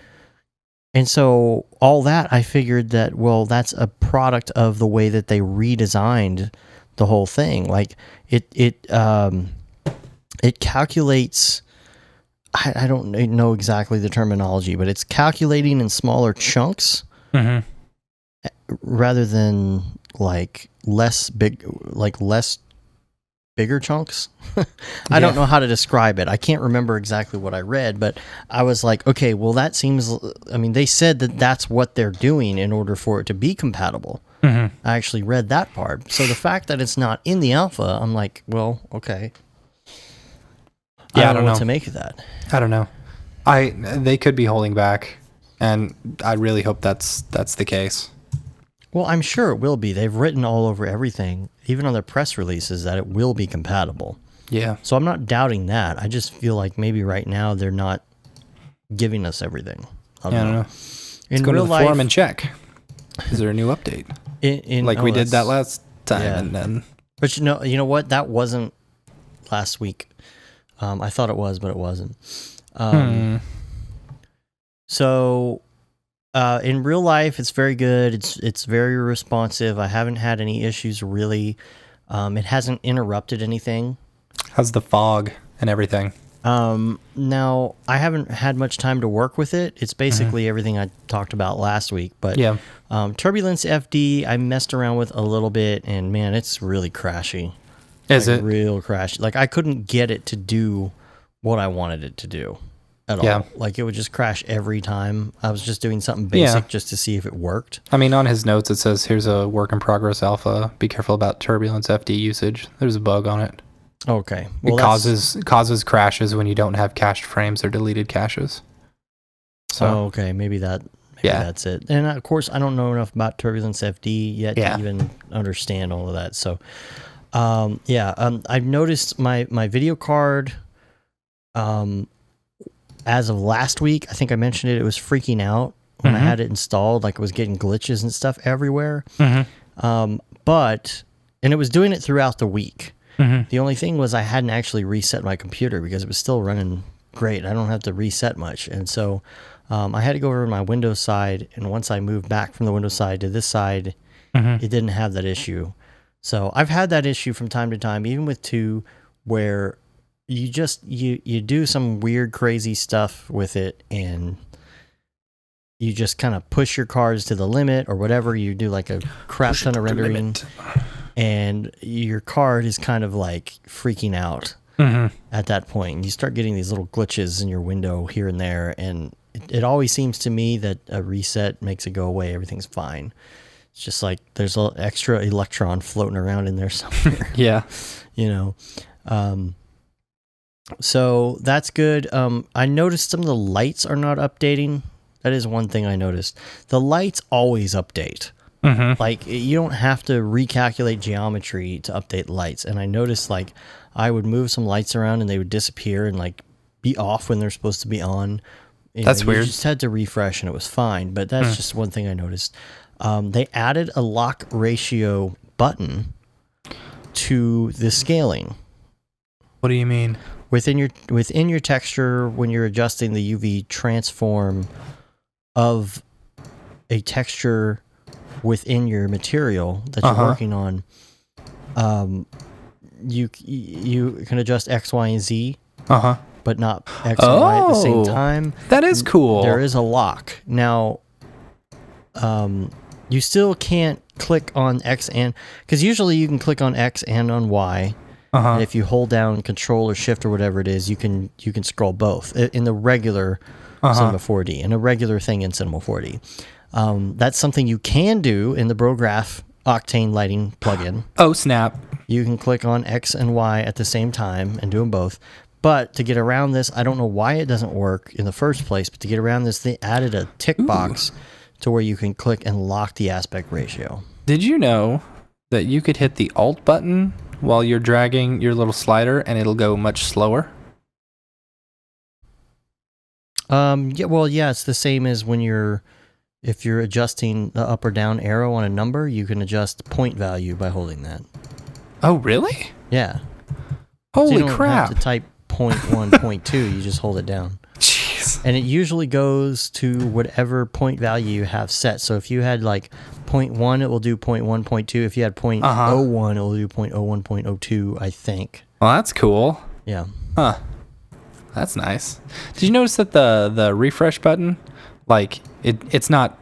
And so all that, I figured that, well, that's a product of the way that they redesigned the whole thing. Like it calculates, I don't know exactly the terminology, but it's calculating in smaller chunks rather than like less bigger chunks. I don't know how to describe it. I can't remember exactly what I read, but I was like, okay, well, that seems, I mean, they said that that's what they're doing in order for it to be compatible. I actually read that part. So the fact that it's not in the alpha, I'm like, well, okay. Yeah, I don't know what to make of that. I don't know. They could be holding back, and I really hope that's the case. Well, I'm sure it will be. They've written all over everything, even on their press releases, that it will be compatible. Yeah. So I'm not doubting that. I just feel like maybe right now they're not giving us everything. I don't know. Let's go to the forum and check. Is there a new update? We did that last time, and then. But you know what? That wasn't last week. I thought it was, but it wasn't. So, in real life, it's very good. It's very responsive. I haven't had any issues really. It hasn't interrupted anything. How's the fog and everything? Now I haven't had much time to work with it. It's basically everything I talked about last week, but Turbulence FD I messed around with a little bit, and man, it's really crashy. Is it real crashy? Like I couldn't get it to do what I wanted it to do at all. Like it would just crash every time. I was just doing something basic just to see if it worked. I mean, on his notes it says here's a work in progress alpha. Be careful about Turbulence FD usage. There's a bug on it. Okay. Well, it causes crashes when you don't have cached frames or deleted caches. So okay, maybe that's it. And of course, I don't know enough about Turbulence FD yet to even understand all of that. So, I've noticed my video card. As of last week, I think I mentioned it. It was freaking out when I had it installed. Like it was getting glitches and stuff everywhere. And it was doing it throughout the week. The only thing was I hadn't actually reset my computer because it was still running great. I don't have to reset much. And so I had to go over to my Windows side. And once I moved back from the Windows side to this side, it didn't have that issue. So I've had that issue from time to time, even with 2, where you just, you do some weird, crazy stuff with it and you just kind of push your cards to the limit or whatever. You do like a crap ton of rendering. And your card is kind of like freaking out at that point. You start getting these little glitches in your window here and there, and it always seems to me that a reset makes it go away. Everything's fine. It's just like there's an extra electron floating around in there somewhere. So that's good. I noticed some of the lights are not updating. That is one thing I noticed. The lights always update. Like you don't have to recalculate geometry to update lights. And I noticed like I would move some lights around and they would disappear and like be off when they're supposed to be on. That's weird. You just had to refresh and it was fine. But that's just one thing I noticed. They added a lock ratio button to the scaling. What do you mean? Within your texture, when you're adjusting the UV transform of a texture within your material that you're working on, you can adjust X, Y, and Z, but not X and Y at the same time. That is cool. There is a lock. Now, you still can't click on X and... Because usually you can click on X and on Y, and if you hold down Control or Shift or whatever it is, you can scroll both in the regular Cinema 4D, and a regular thing in Cinema 4D. That's something you can do in the Brograph Octane lighting plugin. Oh, snap. You can click on X and Y at the same time and do them both. But to get around this, I don't know why it doesn't work in the first place, but to get around this, they added a tick box to where you can click and lock the aspect ratio. Did you know that you could hit the Alt button while you're dragging your little slider and it'll go much slower? It's the same as when if you're adjusting the up or down arrow on a number, you can adjust point value by holding that. Oh, really? Yeah. Holy so you don't crap. have to type 0.1, 0.2, you just hold it down. Jeez. And it usually goes to whatever point value you have set. So if you had like 0.1, it will do 0.1, 0.2. If you had 0.01, it will do 0.01, 0.02, I think. Well, that's cool. Yeah. Huh. That's nice. Did you notice that the refresh button, like it's not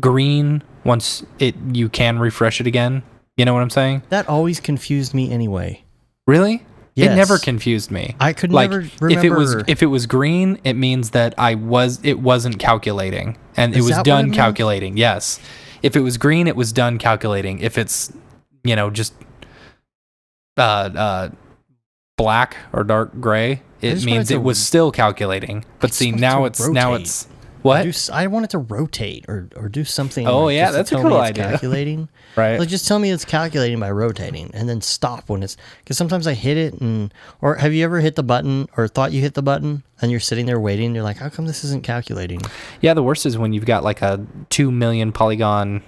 green once you can refresh it again? You know what I'm saying? That always confused me anyway. Really? Yes. It never confused me. I could never remember. If it was green, it means that it wasn't calculating, and it was done calculating. Yes. If it was green, it was done calculating. If it's just black or dark gray, it means it was still calculating. But see, now it's What? I want it to rotate or do something. Oh, like, yeah, just to that's a tell cool me it's idea. calculating. Right. Like, just tell me it's calculating by rotating, and then stop when it's, because sometimes I hit it or have you ever hit the button or thought you hit the button and you're sitting there waiting? And you're like, how come this isn't calculating? Yeah, the worst is when you've got like a 2 million polygon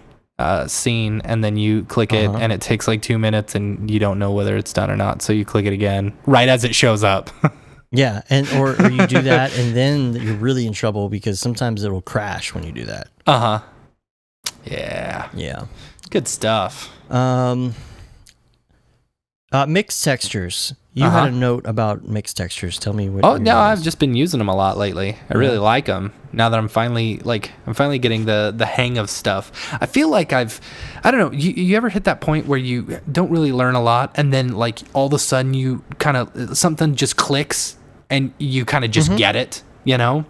scene, and then you click it, and it takes like 2 minutes, and you don't know whether it's done or not. So you click it again right as it shows up. Yeah, and or you do that, and then you're really in trouble because sometimes it'll crash when you do that. Yeah. Yeah. Good stuff. Mixed textures. You had a note about mixed textures. Tell me what. Oh no, I've just been using them a lot lately. I really like them. Now that I'm finally getting the hang of stuff. I feel like I don't know. You ever hit that point where you don't really learn a lot, and then like all of a sudden you kind of something just clicks, and you kind of just get it. You know,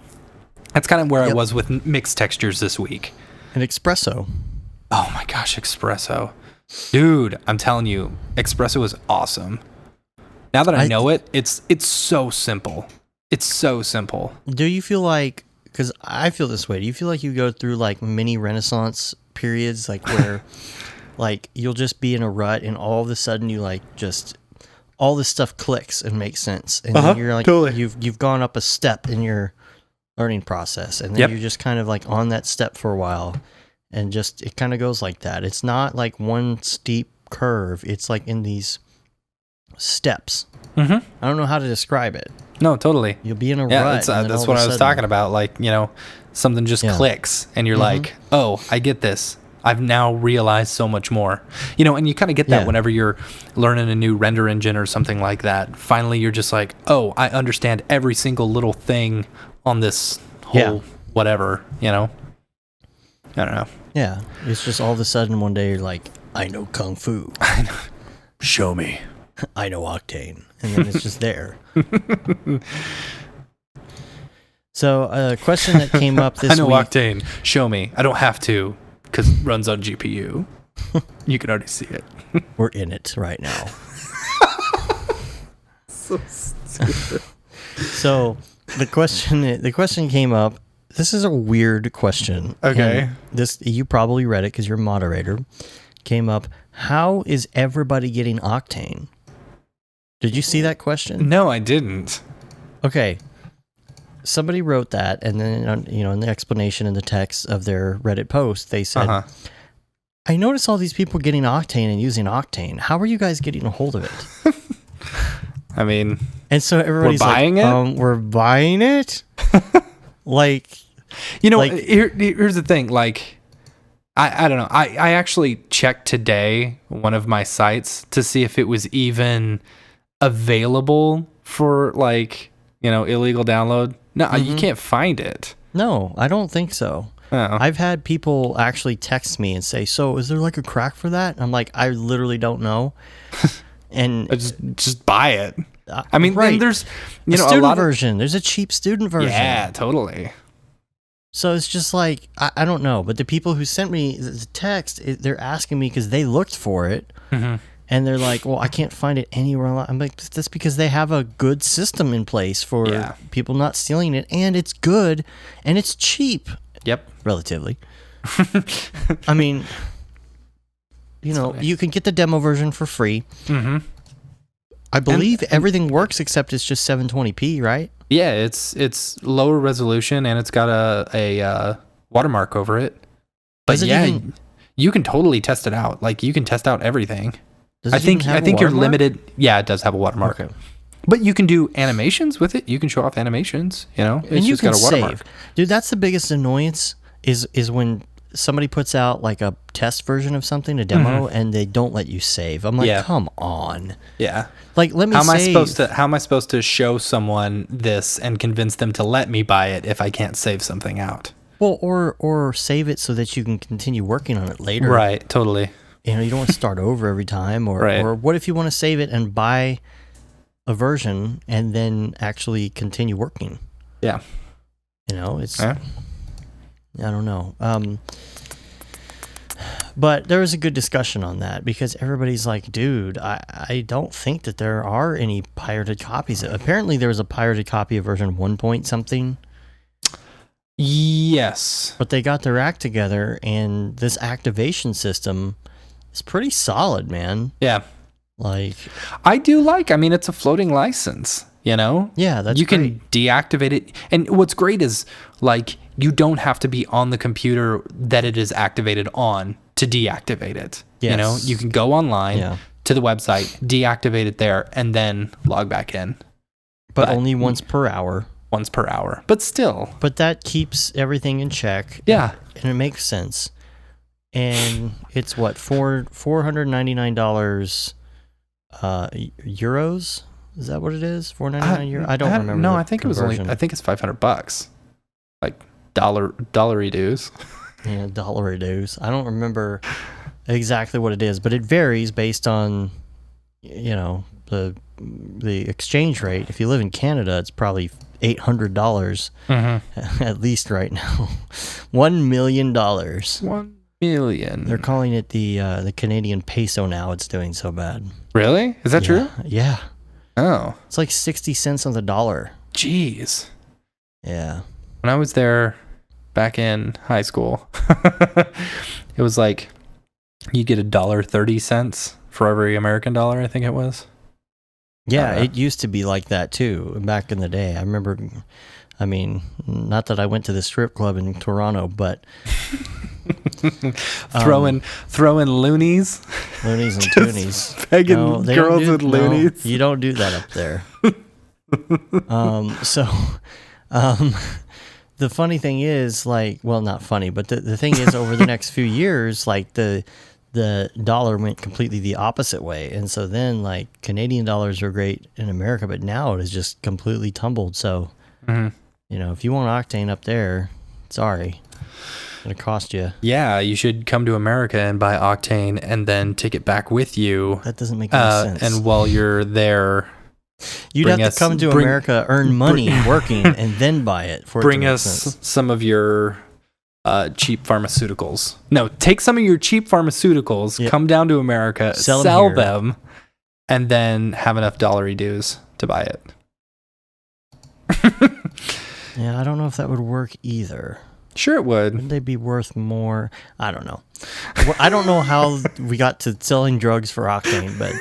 that's kind of where I was with mixed textures this week. An espresso. Oh my gosh, espresso. Dude, I'm telling you, espresso is awesome. Now that I know it, it's so simple. It's so simple. Do you feel like, because I feel this way, do you feel like you go through like mini renaissance periods, like where like you'll just be in a rut and all of a sudden you like just, all this stuff clicks and makes sense. And then you're like, totally. you've gone up a step in your learning process, and then you're just kind of like on that step for a while, and just, it kind of goes like that. It's not like one steep curve. It's like in these steps. I don't know how to describe it. No, totally. You'll be in a rut. That's what I was talking about. Like, you know, something just clicks, and you're like, oh, I get this. I've now realized so much more. You know, and you kind of get that whenever you're learning a new render engine or something like that. Finally, you're just like, oh, I understand every single little thing on this whole whatever, you know? I don't know. Yeah. It's just all of a sudden one day you're like, I know Kung Fu. Show me. I know Octane. And then it's just there. So a question that came up this week. I know Octane. Show me. I don't have to, because it runs on GPU. You can already see it. We're in it right now. So stupid. So the question came up. This is a weird question. Okay. And you probably read it because you're a moderator. Came up. How is everybody getting Octane? Did you see that question? No, I didn't. Okay. Somebody wrote that, and then in the explanation in the text of their Reddit post, they said, I noticed all these people getting Octane and using Octane. How are you guys getting a hold of it? I mean, and so everybody's buying it? We're buying it? Like, you know, here's the thing. Like, I don't know. I actually checked today one of my sites to see if it was even available for, like, you know, illegal download. No, you can't find it. No, I don't think so. Oh. I've had people actually text me and say, so is there like a crack for that? And I'm like, I literally don't know. And just buy it. I mean, right. There's, a student version. There's a cheap student version. Yeah, totally. So it's just like, I don't know. But the people who sent me the text, they're asking me because they looked for it. And they're like, well, I can't find it anywhere online. I'm like, that's because they have a good system in place for people not stealing it. And it's good. And it's cheap. Yep. Relatively. I mean, you can get the demo version for free. I believe everything works except it's just 720p, right? Yeah, it's lower resolution, and it's got a watermark over it. But you can totally test it out. Like, you can test out everything. I think you're limited. Yeah, it does have a watermark. Okay. But you can do animations with it. You can show off animations, It's and you just can got a watermark. save. Dude, that's the biggest annoyance is when somebody puts out like a test version of something, a demo, and they don't let you save. I'm like, come on. Yeah. Like, let me save. How am I supposed to show someone this and convince them to let me buy it if I can't save something out? Well, or save it so that you can continue working on it later. Right, totally. You don't want to start over every time. Or what if you want to save it and buy a version and then actually continue working? Yeah. It's... I don't know. But there was a good discussion on that because everybody's like, dude, I don't think that there are any pirated copies. Apparently there was a pirated copy of version 1 point something. Yes. But they got their act together, and this activation system is pretty solid, man. Yeah. Like, I do like, I mean, it's a floating license, you know? yeah, that's you great. can deactivate it. And what's great is, like, you don't have to be on the computer that it is activated on to deactivate it. Yes. You know, you can go online to the website, deactivate it there, and then log back in. But only once per hour. Once per hour. But still. But that keeps everything in check. Yeah. And it makes sense. And it's what, $499 euros? Is that what it is? $499 euros? I don't remember. No, I think conversion. It was only, I think it's $500. Like dollary dues. Yeah, dollary dues. I don't remember exactly what it is, but it varies based on, you know, the exchange rate. If you live in Canada, it's probably $800 at least right now. $1 million. $1 million. They're calling it the Canadian peso now. It's doing so bad. Really? Is that true? Yeah. Oh. It's like 60 cents on the dollar. Jeez. Yeah. When I was there back in high school, it was like you get $1.30 for every American dollar, I think it was. Yeah, it used to be like that too back in the day. I remember, I mean, not that I went to the strip club in Toronto, but throwing loonies. Loonies and toonies. Pegging girls with loonies. No, you don't do that up there. The funny thing is, like, well, not funny, but the thing is, over the next few years, like, the dollar went completely the opposite way. And so then, like, Canadian dollars are great in America, but now it has just completely tumbled. So, you know, if you want Octane up there, sorry. It's going to cost you. Yeah, you should come to America and buy Octane and then take it back with you. That doesn't make any sense. And while you're there... You'd have to come to America, earn money working, and then buy it. Bring us some of your cheap pharmaceuticals. No, take some of your cheap pharmaceuticals, come down to America, sell them, and then have enough dollary dues to buy it. Yeah, I don't know if that would work either. Sure it would. Wouldn't they be worth more? I don't know. I don't know how we got to selling drugs for Octane, but...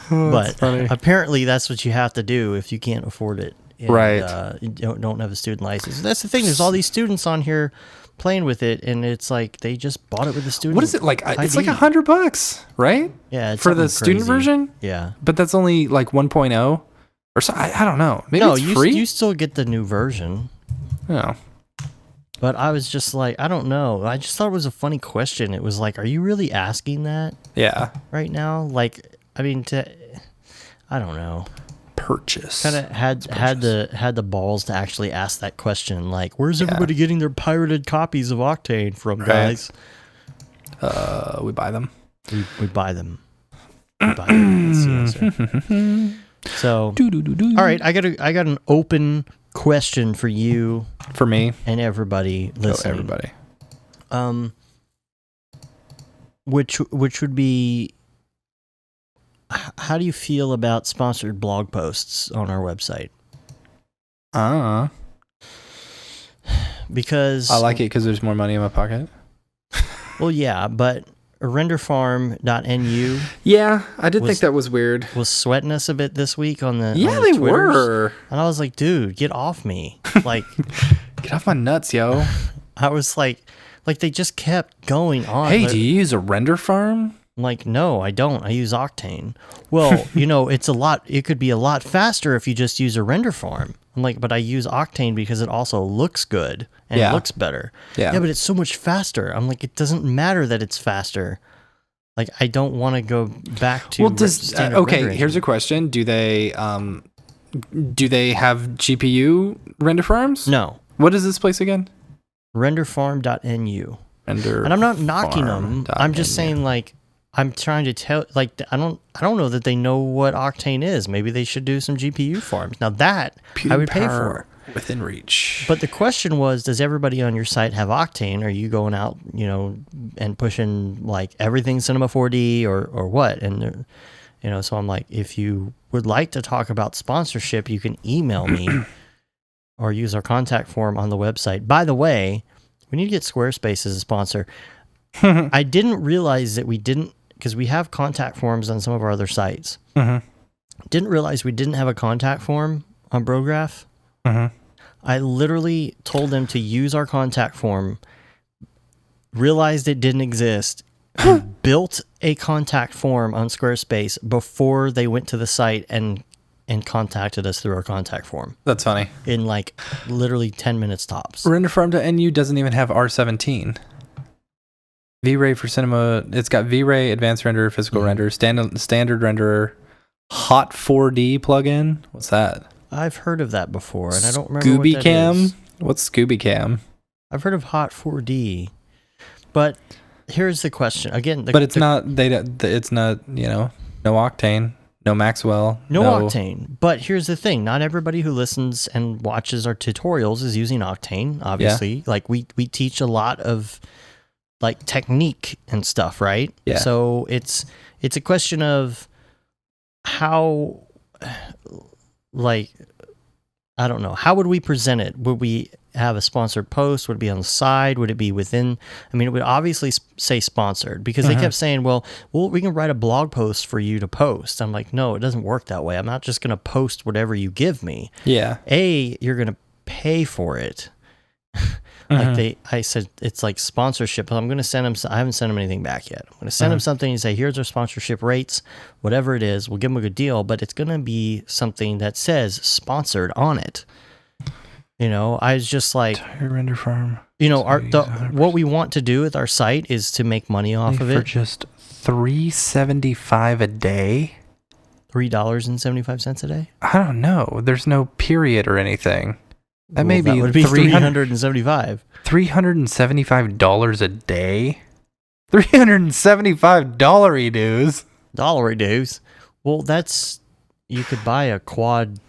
but apparently that's what you have to do if you can't afford it. And, right. You don't have a student license. That's the thing. There's all these students on here playing with it, and it's like they just bought it with the student. What is it like? ID. It's like $100, right? Yeah, it's for the student version. Yeah, but that's only like 1.0 or so. I don't know. Maybe no, it's free. You still get the new version. Oh. But I was just like, I don't know. I just thought it was a funny question. It was like, are you really asking that? Yeah. Right now, like. I mean, I don't know. Purchase. Kind of had the balls to actually ask that question. Like, where's everybody getting their pirated copies of Octane from, guys? We buy them. We buy them. We buy them. That's the answer. So, all right, I got an open question for you, for me, and everybody listening. Everybody. Which would be. How do you feel about sponsored blog posts on our website? Because I like it because there's more money in my pocket. Well, yeah, but renderfarm.nu. Yeah, I did think that was weird. Was sweating us a bit this week on the yeah, on the they Twitters. were. And I was like, dude, get off me! Like, get off my nuts, yo. I was like they just kept going on. Hey, do you use a render farm? I'm like, no, I don't. I use Octane. Well, you know, it could be a lot faster if you just use a render farm. I'm like, but I use Octane because it also looks good and it looks better. Yeah, but it's so much faster. I'm like, it doesn't matter that it's faster. Like, I don't want to go back to standard rendering. Here's a question. Do they have GPU render farms? No. What is this place again? Renderfarm.nu. And I'm not knocking them. I'm just saying, like, I'm trying to tell, like, I don't know that they know what Octane is. Maybe they should do some GPU farms. Now that I would pay for. Within reach. But the question was, does everybody on your site have Octane? Are you going out, you know, and pushing like everything Cinema 4D or what? And, you know, so I'm like, if you would like to talk about sponsorship, you can email me or use our contact form on the website. By the way, we need to get Squarespace as a sponsor. I didn't realize that we didn't, because we have contact forms on some of our other sites. Didn't realize we didn't have a contact form on Brograph. I literally told them to use our contact form, realized it didn't exist, and built a contact form on Squarespace before they went to the site and contacted us through our contact form. That's funny. In like literally 10 minutes tops. RenderFarm.nu doesn't even have R17. V-Ray for cinema. It's got V-Ray, Advanced Renderer, Physical Render, Standard Renderer, Hot 4D plugin. What's that? I've heard of that before, and I don't remember what that Cam? is. What's Scooby Cam? I've heard of Hot 4D, but here's the question again. But it's not. It's not. No Octane, no Maxwell, no Octane. But here's the thing: not everybody who listens and watches our tutorials is using Octane. Obviously, like we teach a lot of like technique and stuff, right? Yeah. So it's a question of how, like, I don't know. How would we present it? Would we have a sponsored post? Would it be on the side? Would it be within? I mean, it would obviously say sponsored, because they kept saying, well, we can write a blog post for you to post. I'm like, no, it doesn't work that way. I'm not just going to post whatever you give me. Yeah. You're going to pay for it. I said, it's like sponsorship. I'm going to send them, I haven't sent them anything back yet. I'm going to send them something and say, here's our sponsorship rates, whatever it is, we'll give them a good deal, but it's going to be something that says sponsored on it. I was just like, Render Farm. What we want to do with our site is to make money off of it. For just $3.75 a day? $3.75 a day? I don't know. There's no period or anything. That may be would be $375. $375 a day? $375 dues. Dollary dues. Well, you could buy a quad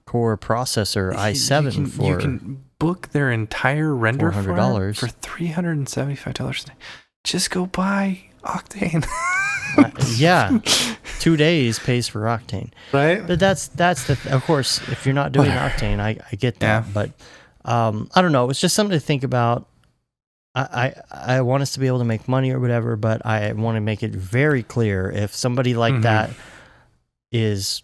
core processor i7 you can book their entire render $400 for $375 a day. Just go buy Octane. Yeah. 2 days pays for Octane. Right? But that's of course, if you're not doing Octane, I get that. Yeah. But I don't know. It's just something to think about. I want us to be able to make money or whatever, but I want to make it very clear if somebody like that is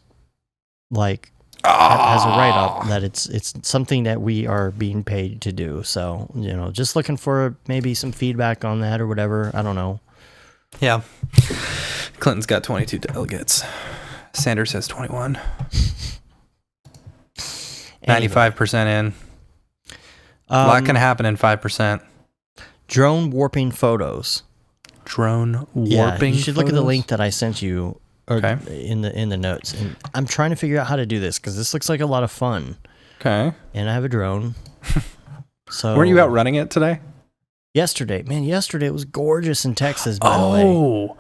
like has a write-up that it's something that we are being paid to do. So, just looking for maybe some feedback on that or whatever. I don't know. Yeah. Clinton's got 22 delegates. Sanders has 21. 95% in. A lot can happen in 5%. Drone warping photos. Drone warping. Yeah, you should look at the photos? link that I sent you in the notes. And I'm trying to figure out how to do this because this looks like a lot of fun. Okay. And I have a drone. So weren't you out running it today? Yesterday it was gorgeous in Texas, by the way. Oh,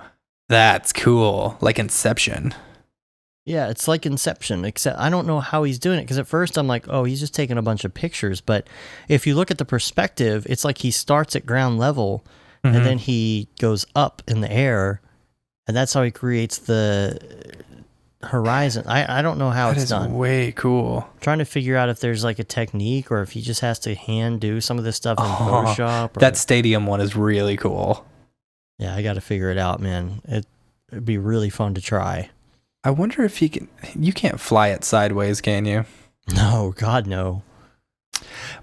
that's cool. Like Inception. Yeah, it's like Inception, except I don't know how he's doing it, because at first I'm like, oh, he's just taking a bunch of pictures. But if you look at the perspective, it's like he starts at ground level and then he goes up in the air, and that's how he creates the horizon. I don't know how it's done. That is way cool. I'm trying to figure out if there's like a technique or if he just has to hand do some of this stuff in Photoshop. That stadium one is really cool. Yeah, I got to figure it out, man. It'd be really fun to try. I wonder if you can't fly it sideways, can you? No, God, no.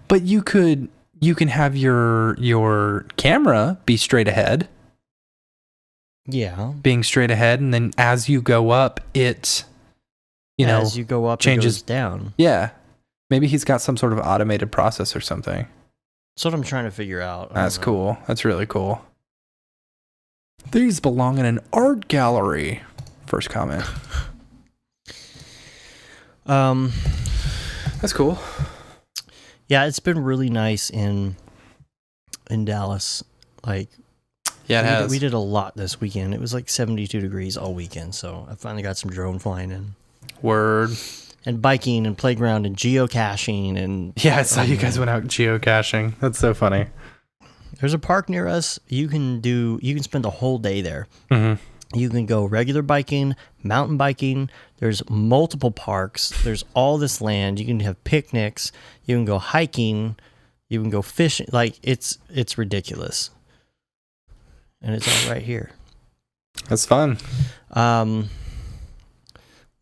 But you can have your camera be straight ahead. Yeah. Being straight ahead, and then as you go up, as you go up, changes, it goes down. Yeah. Maybe he's got some sort of automated process or something. That's what I'm trying to figure out. That's cool. That's really cool. These belong in an art gallery. First comment. That's cool. Yeah, it's been really nice in Dallas. Like, yeah, it has. We did a lot this weekend. It was like 72 degrees all weekend, so I finally got some drone flying in. Word. And biking and playground and geocaching and yeah, I saw you guys went out geocaching. That's so funny. There's a park near us. You can spend the whole day there. You can go regular biking, mountain biking. There's multiple parks. There's all this land. You can have picnics. You can go hiking. You can go fishing. Like, it's ridiculous. And it's all right here. That's fun.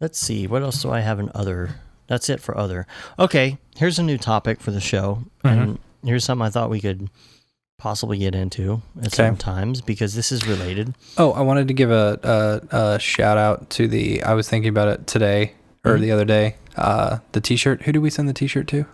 Let's see. What else do I have in other? That's it for other. Okay, here's a new topic for the show. And here's something I thought we could possibly get into at some times because this is related. Oh, I wanted to give a shout out to I was thinking about it today or the other day. The t-shirt. Who did we send the t-shirt to?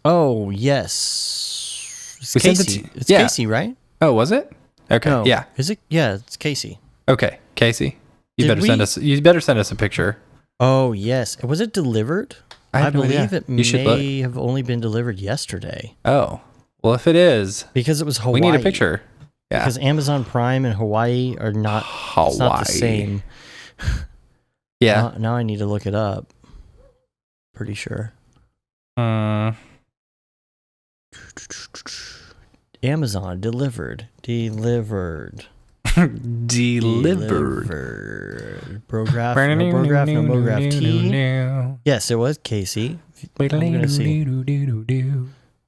Oh, yes. It's Casey. It's Casey, right? Oh, was it? Okay. No. Yeah. Is it? Yeah, it's Casey. Okay, Casey. You better send us a picture. Oh, yes. Was it delivered? I believe it may have only been delivered yesterday. Oh. Well, if it is, because it was Hawaii. We need a picture. Yeah. Because Amazon Prime and Hawaii are not It's not the same. Yeah. Now I need to look it up. Pretty sure. Amazon delivered. Brograph. No Brograph T. Yes, it was Casey. I'm gonna see.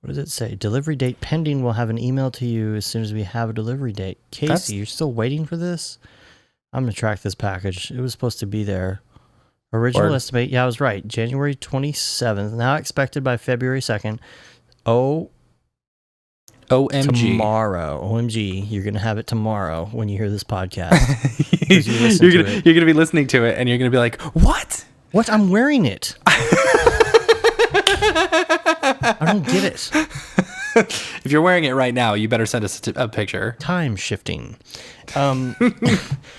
What does it say? Delivery date pending. We'll have an email to you as soon as we have a delivery date. Casey, you're still waiting for this? I'm going to track this package. It was supposed to be there. Original estimate. Yeah, I was right. January 27th. Now expected by February 2nd. OMG. Tomorrow. OMG. You're going to have it tomorrow when you hear this podcast. You're going to be listening to it and you're going to be like, what? What? I'm wearing it. I don't get it. If you're wearing it right now, you better send us a picture. Time shifting. Send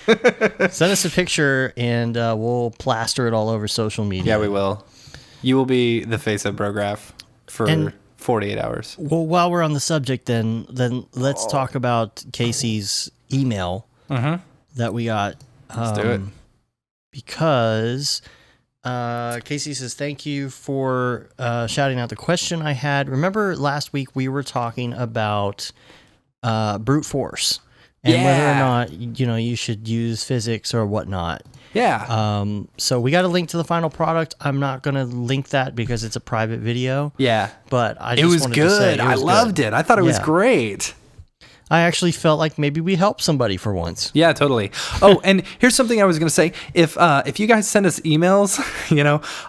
us a picture and we'll plaster it all over social media. Yeah, we will. You will be the face of Brograph for 48 hours. Well, while we're on the subject, then let's talk about Casey's email that we got. Let's do it. Because Casey says, thank you for shouting out the question I had. Remember last week we were talking about brute force and whether or not, you should use physics or whatnot. Yeah. So we got a link to the final product. I'm not going to link that because it's a private video. Yeah. But I just wanted wanted to say I loved it. I thought it was great. I actually felt like maybe we helped somebody for once. Yeah, totally. Oh, and here's something I was going to say. If you guys send us emails,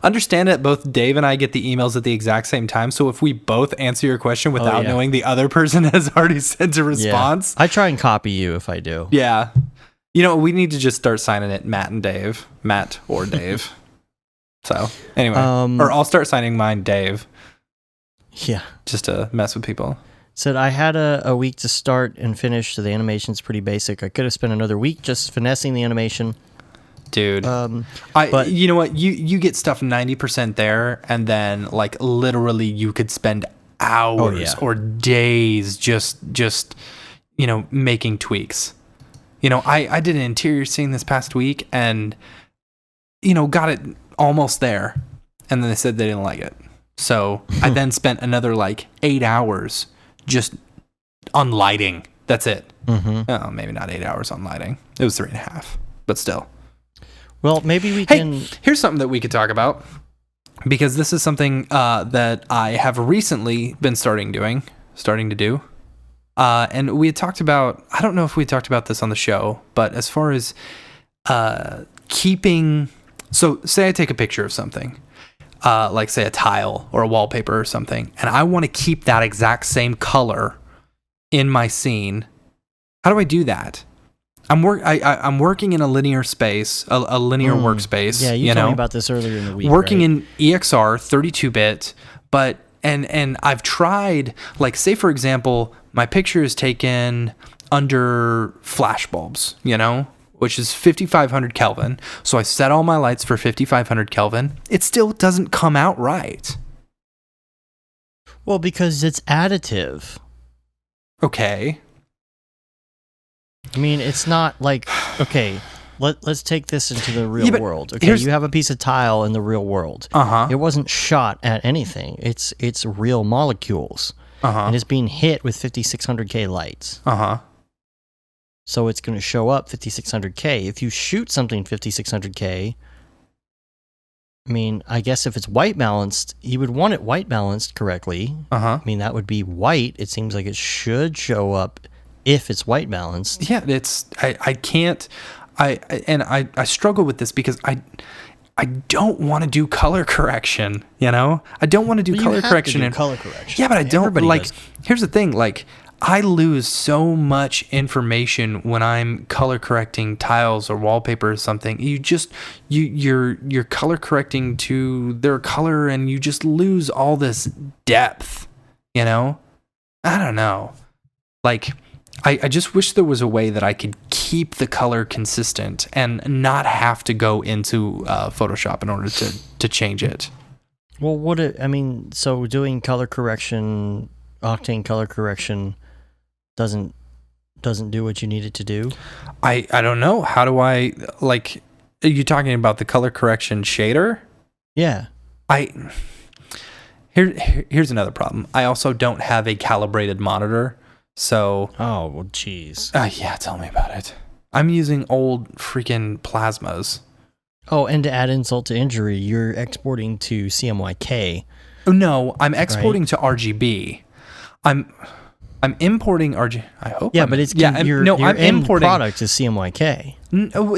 understand that both Dave and I get the emails at the exact same time. So if we both answer your question without knowing the other person has already sent a response. I try and copy you if I do. Yeah. We need to just start signing it Matt or Dave. So anyway, or I'll start signing mine Dave. Yeah. Just to mess with people. Said, I had a week to start and finish, so the animation's pretty basic. I could have spent another week just finessing the animation. Dude. But you know what? You get stuff 90% there, and then, like, literally you could spend hours or days just making tweaks. I did an interior scene this past week, and, got it almost there, and then they said they didn't like it. So I then spent another, 8 hours just on lighting. That's it. Oh, maybe not 8 hours on lighting. It was 3.5, but still. Well, maybe we can. Here's something that we could talk about, because this is something that I have recently been starting to do. And we had talked about, I don't know if we talked about this on the show, but as far as keeping, so say I take a picture of something. Like say a tile or a wallpaper or something, and I want to keep that exact same color in my scene. How do I do that? I'm working in a linear space, a linear workspace. Yeah, you told me about this earlier in the week. Working in EXR 32-bit, but and I've tried, say for example, my picture is taken under flash bulbs, which is 5,500 Kelvin. So I set all my lights for 5,500 Kelvin. It still doesn't come out right. Well, because it's additive. Okay. I mean, it's not okay, let's take this into the real world. Okay, you have a piece of tile in the real world. It wasn't shot at anything. It's real molecules. And it's being hit with 5,600K lights. So it's going to show up 5600K. If you shoot something 5600K, I mean, I guess if it's white balanced, you would want it white balanced correctly. I mean, that would be white. It seems like it should show up if it's white balanced. Yeah, I can't. I struggle with this because I don't want to do color correction. You know, I don't want to do color correction and color correction. Yeah, but I don't like. Does. Here's the thing, like. I lose so much information when I'm color correcting tiles or wallpaper or something. You're color correcting to their color and you just lose all this depth, you know? I don't know. Like, I just wish there was a way that I could keep the color consistent and not have to go into Photoshop in order to change it. Well, so doing color correction, Octane color correction, doesn't do what you need it to do? I don't know. How do I, like, are you talking about the color correction shader? Yeah. Here's another problem. I also don't have a calibrated monitor, so... Oh, well, jeez. Yeah, tell me about it. I'm using old freaking plasmas. Oh, and to add insult to injury, you're exporting to CMYK. No, I'm exporting to RGB. I'm importing RGB. I hope. Yeah, but it's your end product is CMYK.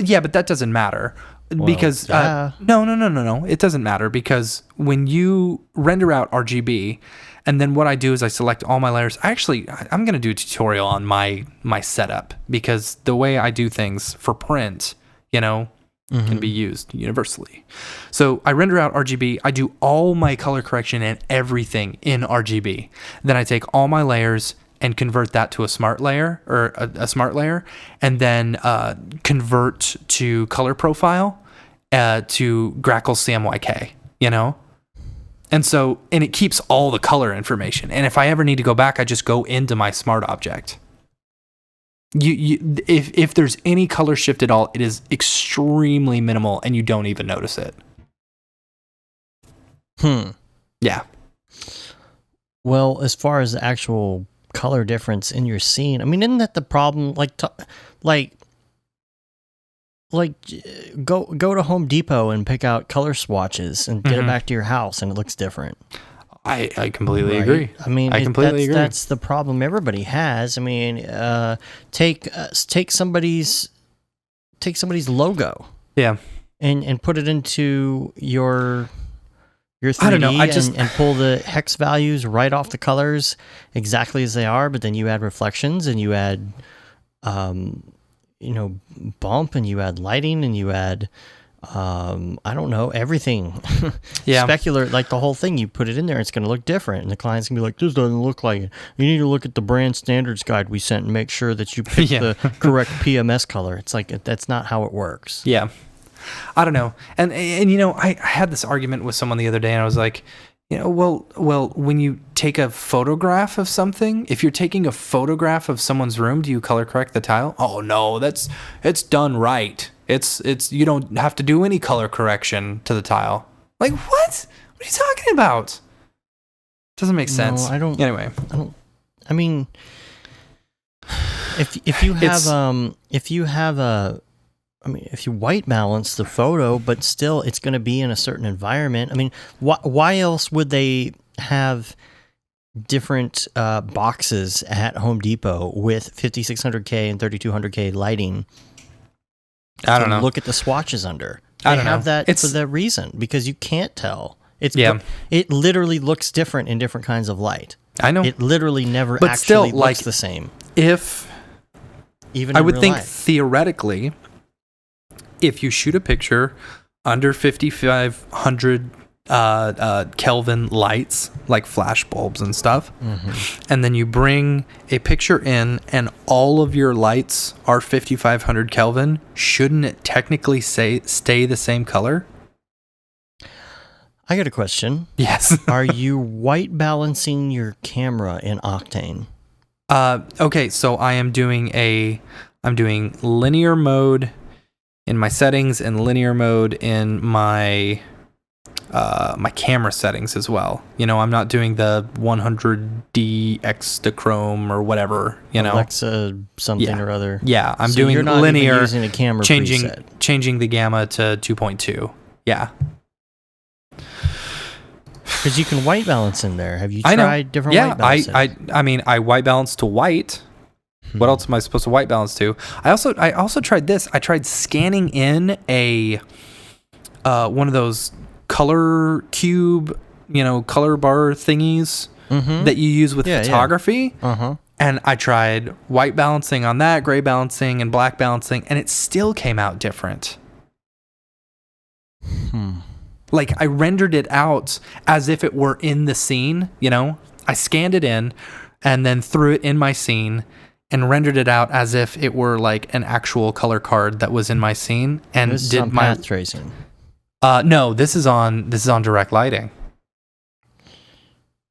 Yeah, but that doesn't matter because no. It doesn't matter because when you render out RGB, and then what I do is I select all my layers. I'm going to do a tutorial on my setup because the way I do things for print, you know, can be used universally. So I render out RGB. I do all my color correction and everything in RGB. Then I take all my layers and convert that to a smart layer or a smart layer, and then convert to color profile to Grackle CMYK, you know? And it keeps all the color information. And if I ever need to go back, I just go into my smart object. If there's any color shift at all, it is extremely minimal and you don't even notice it. Yeah. Well, as far as the actual color difference in your scene, I mean, isn't that the problem? Go to Home Depot and pick out color swatches and get it back to your house, and it looks different. I completely agree. I mean, I completely agree. That's the problem everybody has. I mean, take somebody's logo, yeah, and put it into your 3D, I don't know. and pull the hex values right off the colors exactly as they are, but then you add reflections and you add, bump, and you add lighting, and you add, I don't know, everything. Yeah. Specular, like the whole thing, you put it in there, it's going to look different. And the client's going to be like, this doesn't look like it. You need to look at the brand standards guide we sent and make sure that you pick the correct PMS color. It's like, that's not how it works. Yeah. I don't know. And I had this argument with someone the other day, and I was like, well, when you take a photograph of something, if you're taking a photograph of someone's room, do you color correct the tile? Oh no, it's done right. It's you don't have to do any color correction to the tile. Like, what? What are you talking about? Doesn't make sense. No, I don't. Anyway, I mean, if you white balance the photo, but still it's going to be in a certain environment. I mean, why else would they have different boxes at Home Depot with 5600K and 3200K lighting? I don't know. Look at the swatches under. I They don't know. have that It's- for that reason, because you can't tell. Yeah. It literally looks different in different kinds of light. I know. It literally never But actually still, looks like, the same. Even I would think theoretically, if you shoot a picture under 5500 Kelvin lights, like flash bulbs and stuff, and then you bring a picture in and all of your lights are 5500 Kelvin, shouldn't it technically stay the same color? I got a question. Yes. Are you white balancing your camera in Octane? Okay, so I'm doing linear mode in my settings and linear mode in my my camera settings as well. I'm not doing the 100D Extachrome or whatever. Alexa something or other. Yeah, I'm so doing you're not linear, even using a camera preset. changing the gamma to 2.2. Yeah. Because you can white balance in there. Have you tried different white balance? I mean, I white balance to white. What else am I supposed to white balance to? I also tried this. I tried scanning in a one of those color cube, color bar thingies that you use with photography. Yeah. Uh-huh. And I tried white balancing on that, gray balancing, and black balancing, and it still came out different. Like, I rendered it out as if it were in the scene, I scanned it in and then threw it in my scene and rendered it out as if it were like an actual color card that was in my scene. And this is on path tracing. No, this is on direct lighting.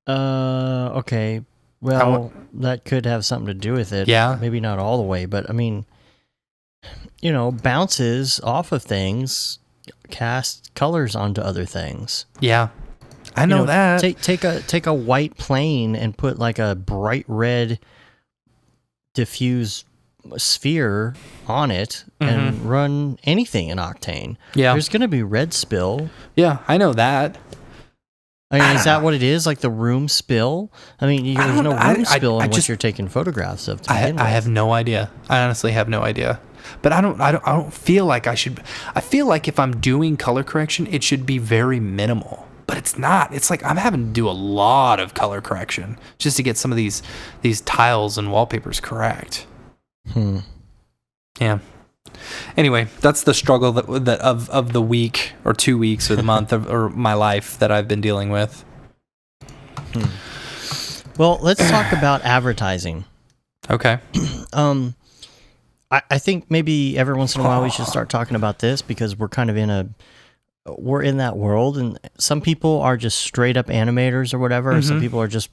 Okay. Well, that could have something to do with it. Yeah. Maybe not all the way, but I mean, bounces off of things cast colors onto other things. Yeah. I know that. Take a white plane and put like a bright red diffuse sphere on it and run anything in Octane. Yeah. There's going to be red spill. Yeah, I know that. I mean, is that what it is? Like the room spill? I mean, there's no room spill unless you're taking photographs of it. I have no idea. I honestly have no idea. But I don't feel like I should. I feel like if I'm doing color correction, it should be very minimal. But it's not. It's like I'm having to do a lot of color correction just to get some of these tiles and wallpapers correct. Yeah. Anyway, that's the struggle that of the week or 2 weeks or the month or my life that I've been dealing with. Well, let's talk about advertising. Okay. I think maybe every once in a while we should start talking about this because we're kind of we're in that world, and some people are just straight up animators or whatever. Some people are just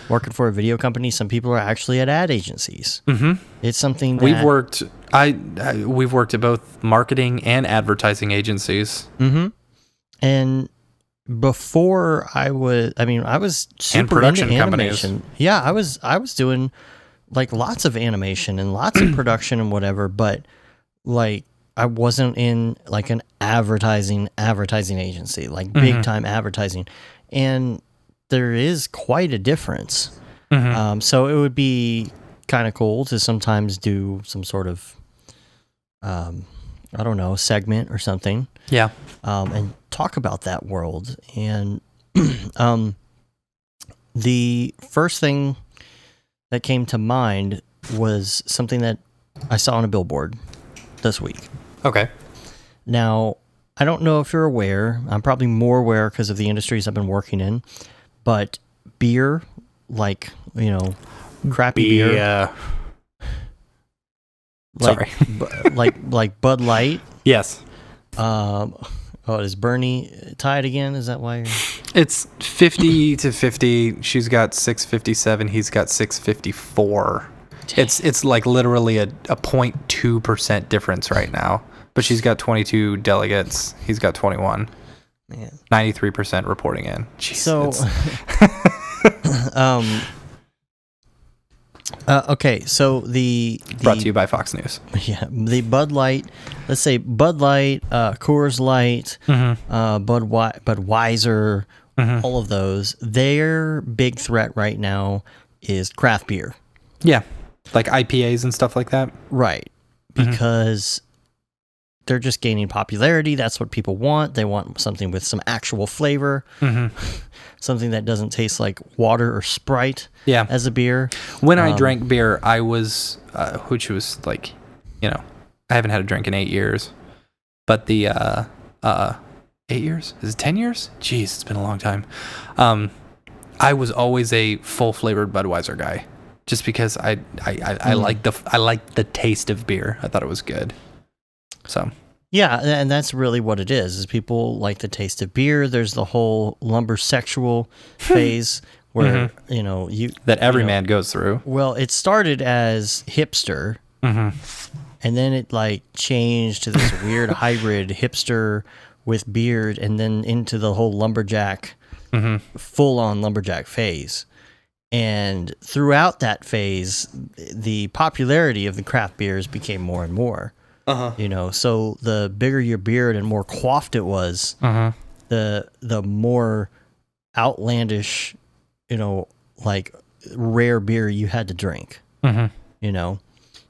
working for a video company. Some people are actually at ad agencies. It's something that we've worked at both marketing and advertising agencies. And before I was super production into companies. animation. Yeah, I was doing like lots of animation and lots of production and whatever, but like I wasn't in like an advertising agency, like big time advertising. And there is quite a difference. So it would be kind of cool to sometimes do some sort of, segment or something. Yeah. And talk about that world. And the first thing that came to mind was something that I saw on a billboard this week. Okay. Now, I don't know if you're aware. I'm probably more aware because of the industries I've been working in. But beer, like, crappy beer. Sorry. like Bud Light. Yes. Is Bernie tied again? Is that why? It's 50 to 50. She's got 657. He's got 654. It's like literally a 0.2% difference right now. But she's got 22 delegates. He's got 21. Man. 93% reporting in. Jeez, okay, so the brought to you by Fox News. Yeah, the Bud Light. Let's say Bud Light, Coors Light, Budweiser, all of those. Their big threat right now is craft beer. Yeah, like IPAs and stuff like that. Right, because they're just gaining popularity. That's what people want. They want something with some actual flavor. Something that doesn't taste like water or Sprite as a beer. When I drank beer, I was, which was like, I haven't had a drink in 8 years. But the, 8 years? Is it 10 years? Jeez, it's been a long time. I was always a full flavored Budweiser guy. Just because I like the taste of beer. I thought it was good. So yeah, and that's really what it is people like the taste of beer. There's the whole lumbersexual phase where that every man goes through. Well, it started as hipster, and then it like changed to this weird hybrid hipster with beard and then into the whole lumberjack, full-on lumberjack phase. And throughout that phase, the popularity of the craft beers became more and more. You know, so the bigger your beard and more coiffed it was, the more outlandish, you know, like rare beer you had to drink. You know,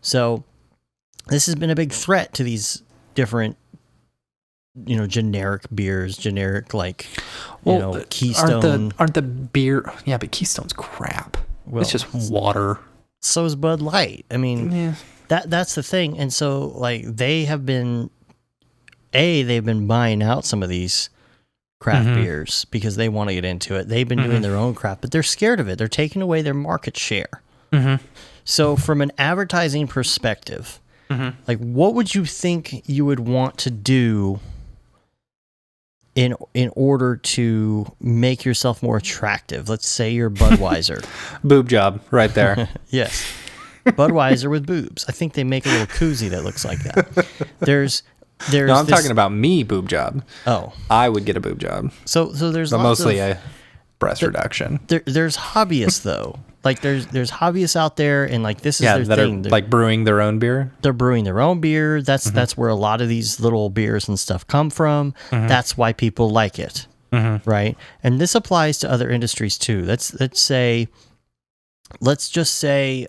so this has been a big threat to these different, you know, generic beers, generic like, you know, Keystone. Aren't the beer? Yeah, but Keystone's crap. Well, it's just water. So is Bud Light. I mean, that's the thing. And so like they've been buying out some of these craft beers because they want to get into it. They've been doing their own craft, but they're scared of it. They're taking away their market share. So from an advertising perspective, like what would you think you would want to do in order to make yourself more attractive? Let's say you're Budweiser. Boob job right there. Yes. Budweiser with boobs. I think they make a little koozie that looks like that. There's no, I'm talking about me boob job. Oh. I would get a boob job. So there's but mostly a breast reduction. There's hobbyists though. Like there's hobbyists out there, and like this is their thing. Are like brewing their own beer. They're brewing their own beer. That's where a lot of these little beers and stuff come from. That's why people like it, right? And this applies to other industries too. Let's just say,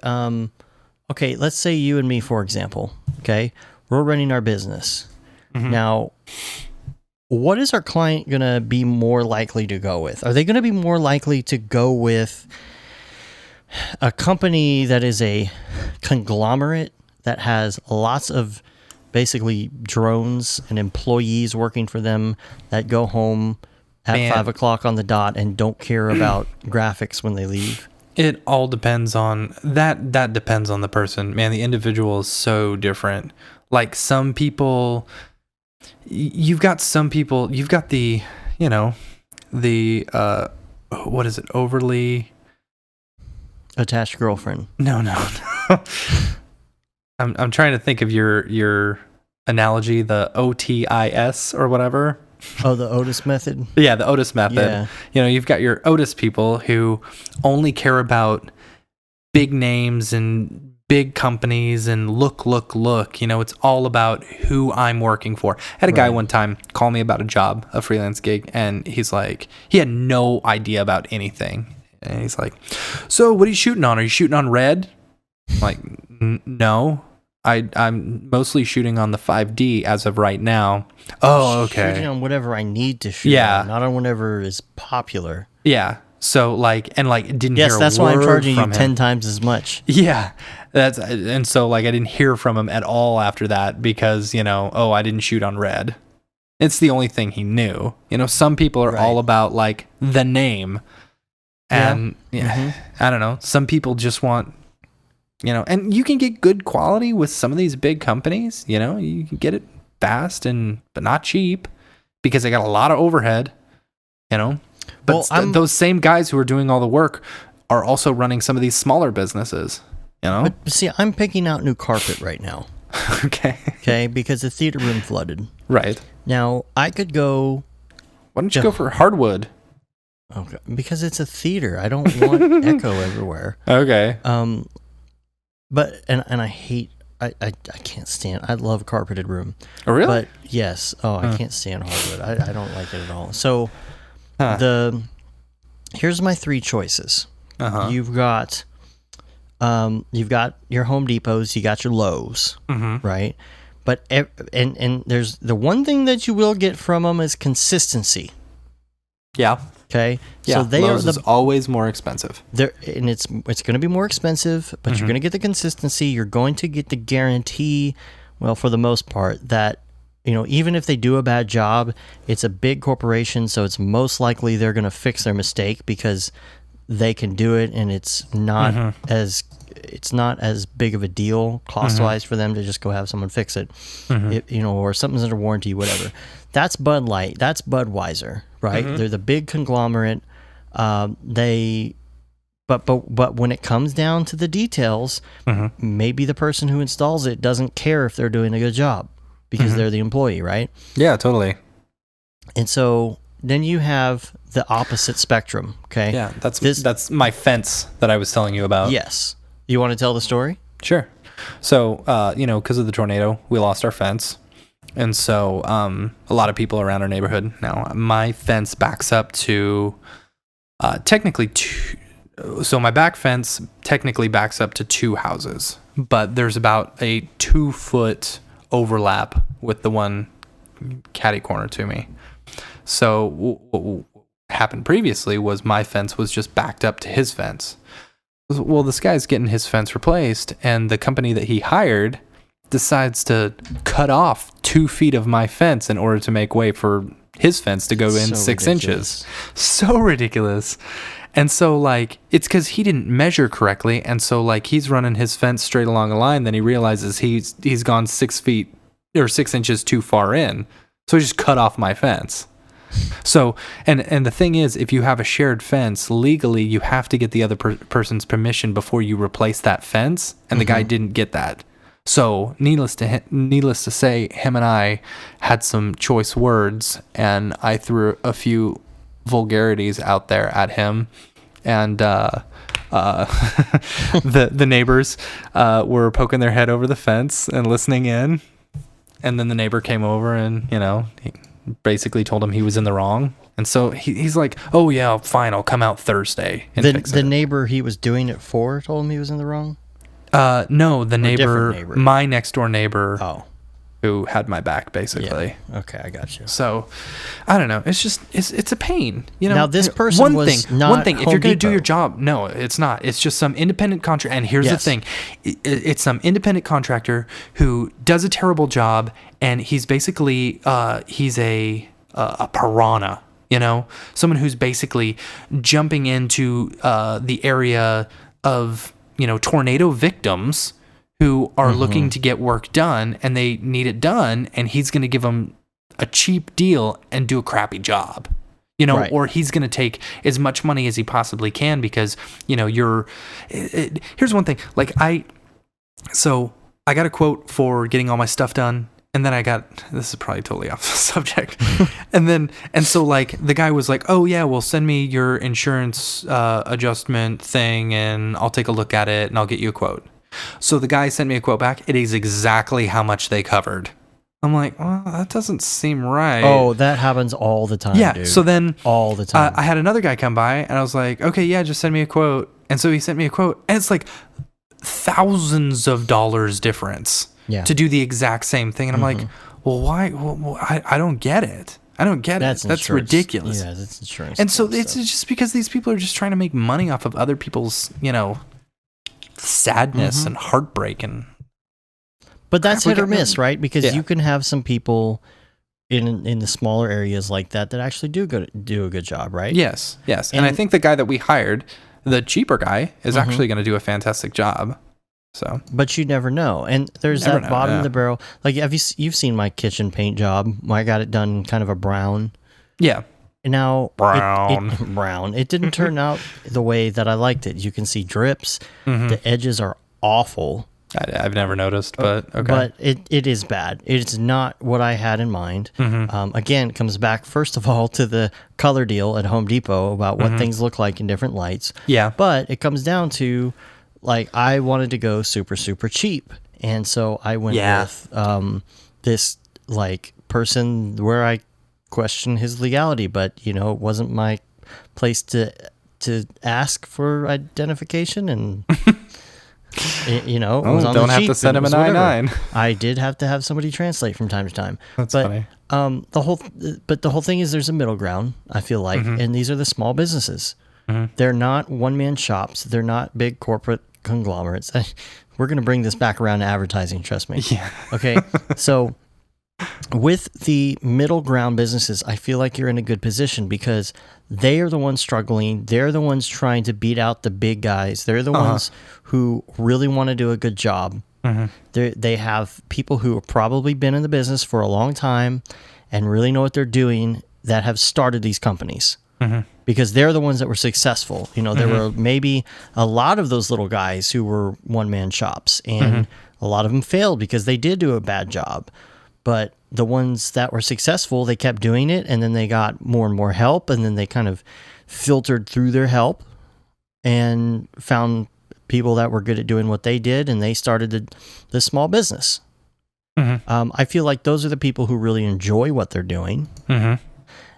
okay, let's say you and me, for example. Okay, we're running our business now. What is our client going to be more likely to go with? Are they going to be more likely to go with a company that is a conglomerate that has lots of basically drones and employees working for them that go home at 5 o'clock on the dot and don't care about graphics when they leave? It all depends on that. That depends on the person, man. The individual is so different. Like some people, you've got the, you know, the, what is it? Overly attached girlfriend. No. I'm trying to think of your analogy, the OTIS or whatever. Oh, the Otis method? Yeah, the Otis method. Yeah. You know, you've got your Otis people who only care about big names and big companies and look. You know, it's all about who I'm working for. I had a guy one time call me about a job, a freelance gig, and he's like, he had no idea about anything. And he's like, so what are you shooting on? Are you shooting on red? I'm like, no. I'm mostly shooting on the 5D as of right now. Oh, okay. Shooting on whatever I need to shoot on, not on whatever is popular. Yeah. So like, and like didn't hear a word from him. Yes, that's why I'm charging you 10 times as much. Yeah. And so like I didn't hear from him at all after that because, you know, I didn't shoot on red. It's the only thing he knew. You know, some people are all about like the name. And I don't know. Some people just want, you know, and you can get good quality with some of these big companies. You know, you can get it fast but not cheap because they got a lot of overhead. You know, but those same guys who are doing all the work are also running some of these smaller businesses. You know, but see, I'm picking out new carpet right now. Okay, because the theater room flooded. Right now, I could go. Why don't you go for hardwood? Okay, because it's a theater. I don't want echo everywhere. Okay. But and I hate. I can't stand. I love a carpeted room. Oh, really? But yes. Oh, I can't stand hardwood. I don't like it at all. So here's my three choices. You've got your Home Depots. You got your Lowe's. Right. But and there's the one thing that you will get from them is consistency. Yeah. Okay. Yeah. So Lowe's is always more expensive. And it's going to be more expensive, but you're going to get the consistency. You're going to get the guarantee. Well, for the most part, that you know, even if they do a bad job, it's a big corporation, so it's most likely they're going to fix their mistake because they can do it, and it's not as big of a deal cost-wise for them to just go have someone fix it, you know, or something's under warranty, whatever. That's Bud Light. That's Budweiser, right? They're the big conglomerate. But when it comes down to the details, maybe the person who installs it doesn't care if they're doing a good job because they're the employee, right? Yeah, totally. And so then you have the opposite spectrum. Okay. Yeah, that's my fence that I was telling you about. Yes. You want to tell the story? Sure. So, because of the tornado, we lost our fence. And so a lot of people around our neighborhood. Now, my fence backs up to technically two. So my back fence technically backs up to 2 houses. But there's about a 2-foot overlap with the one catty corner to me. So what happened previously was my fence was just backed up to his fence. Well, this guy's getting his fence replaced, and the company that he hired decides to cut off 2 feet of my fence in order to make way for his fence to go in 6 inches. So ridiculous. And so, like, it's because he didn't measure correctly, and so, like, he's running his fence straight along a line, then he realizes he's gone 6 feet or 6 inches too far in, so he just cut off my fence. So, and the thing is, if you have a shared fence, legally, you have to get the other person's permission before you replace that fence, and the guy didn't get that. So, needless to say, him and I had some choice words, and I threw a few vulgarities out there at him, and the neighbors were poking their head over the fence and listening in, and then the neighbor came over and he basically told him he was in the wrong, and so he's like, oh yeah, fine, I'll come out Thursday and fix it. The neighbor he was doing it for told him he was in the wrong? No, the neighbor, my next door neighbor, who had my back, basically. Yeah. Okay, I got you. So, I don't know. It's a pain. Now, this person one thing. If you're going to do your job, no, it's not. It's just some independent contractor. And here's the thing: it's some independent contractor who does a terrible job, and he's basically he's a piranha. Someone who's basically jumping into the area of tornado victims who are looking to get work done, and they need it done, and he's going to give them a cheap deal and do a crappy job, right. Or he's going to take as much money as he possibly can because, here's one thing. Like I got a quote for getting all my stuff done, and then this is probably totally off the subject. and so like the guy was like, oh yeah, well send me your insurance adjustment thing and I'll take a look at it and I'll get you a quote. So the guy sent me a quote back. It is exactly how much they covered. I'm like, well, that doesn't seem right. Oh, that happens all the time, yeah, dude. So then all the time. I had another guy come by and I was like, okay, yeah, just send me a quote. And so he sent me a quote, and it's like thousands of dollars difference to do the exact same thing. And I'm like, well, why? Well, I don't get it. I don't get it. That's ridiculous. Yeah, that's insurance. And so it's just because these people are just trying to make money off of other people's, sadness and heartbreak. But that's hit or miss, right? Because you can have some people in the smaller areas like that actually do a good job, right? Yes. And I think the guy that we hired, the cheaper guy, is actually going to do a fantastic job. So, but you never know. And there's that bottom of the barrel. Like, you've seen my kitchen paint job? I got it done kind of a brown. Yeah. Now, brown. It didn't turn out the way that I liked it. You can see drips. The edges are awful. I've never noticed, but okay. But it is bad. It's not what I had in mind. Again, it comes back, first of all, to the color deal at Home Depot about what things look like in different lights. Yeah. But it comes down to, like, I wanted to go super, super cheap. And so I went with this, like, person where I questioned his legality, but, it wasn't my place to ask for identification, and... it was on don't the have Jeep, to send him an I-9. I did have to have somebody translate from time to time. That's funny. The whole thing is there's a middle ground, I feel like, and these are the small businesses. They're not one-man shops. They're not big corporate conglomerates. We're going to bring this back around to advertising, trust me. Yeah. Okay, so with the middle ground businesses, I feel like you're in a good position because they are the ones struggling. They're the ones trying to beat out the big guys. They're the ones who really want to do a good job. They have people who have probably been in the business for a long time and really know what they're doing that have started these companies. Because they're the ones that were successful. There were maybe a lot of those little guys who were one-man shops, and a lot of them failed because they did do a bad job. But the ones that were successful, they kept doing it, and then they got more and more help, and then they kind of filtered through their help and found people that were good at doing what they did, and they started the small business. Mm-hmm. I feel like those are the people who really enjoy what they're doing. Mm-hmm.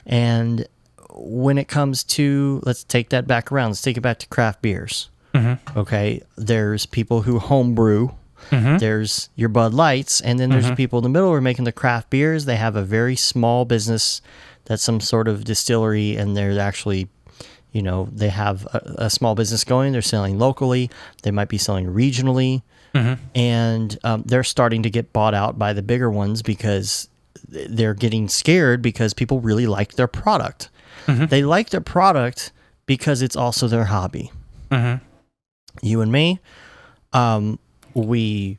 And when it comes to, let's take that back around. Let's take it back to craft beers. Mm-hmm. Okay, there's people who homebrew. Mm-hmm. There's your Bud Lights, and then there's people in the middle who are making the craft beers. They have a very small business that's some sort of distillery, and they're actually, they have a small business going. They're selling locally. They might be selling regionally, and they're starting to get bought out by the bigger ones because they're getting scared because people really like their product. Mm-hmm. They like their product because it's also their hobby. Mm-hmm. You and me, we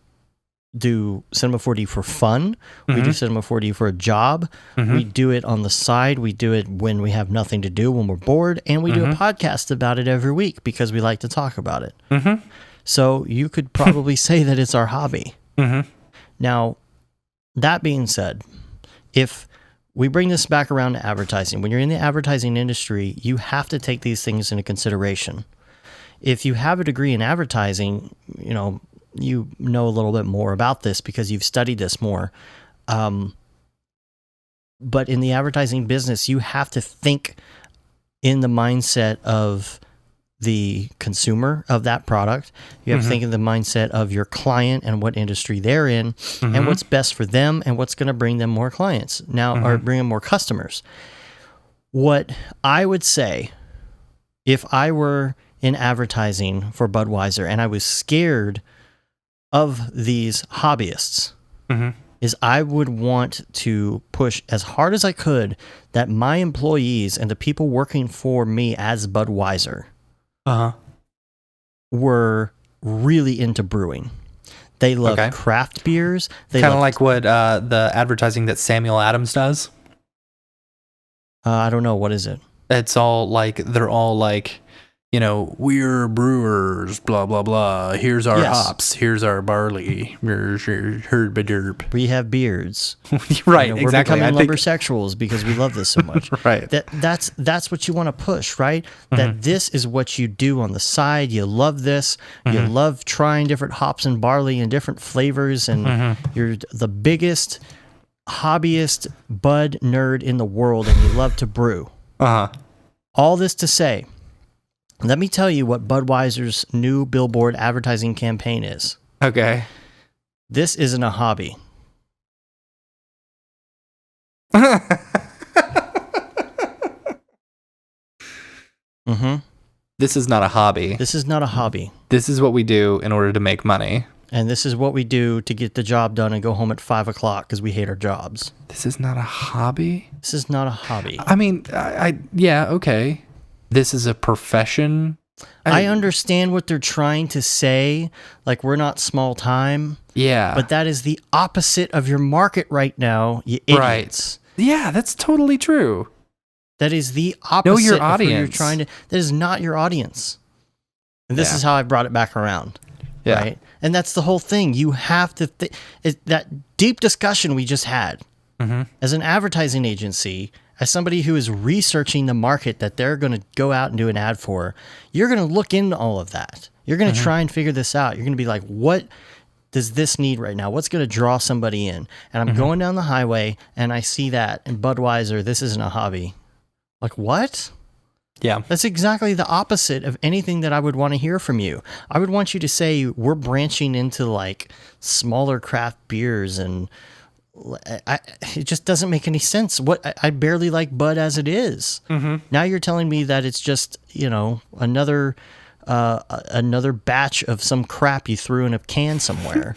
do Cinema 4D for fun. We do Cinema 4D for a job. We do it on the side. We do it when we have nothing to do, when we're bored. And we do a podcast about it every week because we like to talk about it. So you could probably say that it's our hobby. Now, that being said, if we bring this back around to advertising, when you're in the advertising industry, you have to take these things into consideration. If you have a degree in advertising, you know a little bit more about this because you've studied this more. But in the advertising business, you have to think in the mindset of the consumer of that product. You have to think in the mindset of your client and what industry they're in and what's best for them and what's going to bring them more clients or bring them more customers. What I would say if I were in advertising for Budweiser and I was scared of these hobbyists is I would want to push as hard as I could that my employees and the people working for me as Budweiser were really into brewing. They love craft beers. Kind of like what the advertising that Samuel Adams does. I don't know. What is it? It's all like, they're all like, we're brewers, blah, blah, blah. Here's our hops. Here's our barley. Herb-a-derb. We have beards. Right, we're exactly. We're becoming lumbersexuals because we love this so much. Right. That's what you want to push, right? That this is what you do on the side. You love this. You love trying different hops and barley and different flavors, and you're the biggest hobbyist bud nerd in the world, and you love to brew. All this to say, let me tell you what Budweiser's new billboard advertising campaign is. Okay. This isn't a hobby. This is not a hobby. This is not a hobby. This is what we do in order to make money. And this is what we do to get the job done and go home at 5 o'clock because we hate our jobs. This is not a hobby? This is not a hobby. I mean, yeah, okay. This is a profession. I understand what they're trying to say. Like, we're not small time. Yeah. But that is the opposite of your market right now, you idiots. Right. Yeah, that's totally true. That is the opposite know your of audience. who you're trying to... That is not your audience. And this is how I brought it back around. Yeah. Right? And that's the whole thing. You have to... that deep discussion we just had. As an advertising agency... As somebody who is researching the market that they're going to go out and do an ad for, you're going to look into all of that. You're going to try and figure this out. You're going to be like, what does this need right now? What's going to draw somebody in? And I'm going down the highway and I see that in Budweiser, this isn't a hobby. Like, what? Yeah. That's exactly the opposite of anything that I would want to hear from you. I would want you to say we're branching into like smaller craft beers and... it just doesn't make any sense. I barely like Bud as it is. Now you're telling me that it's just another batch of some crap you threw in a can somewhere.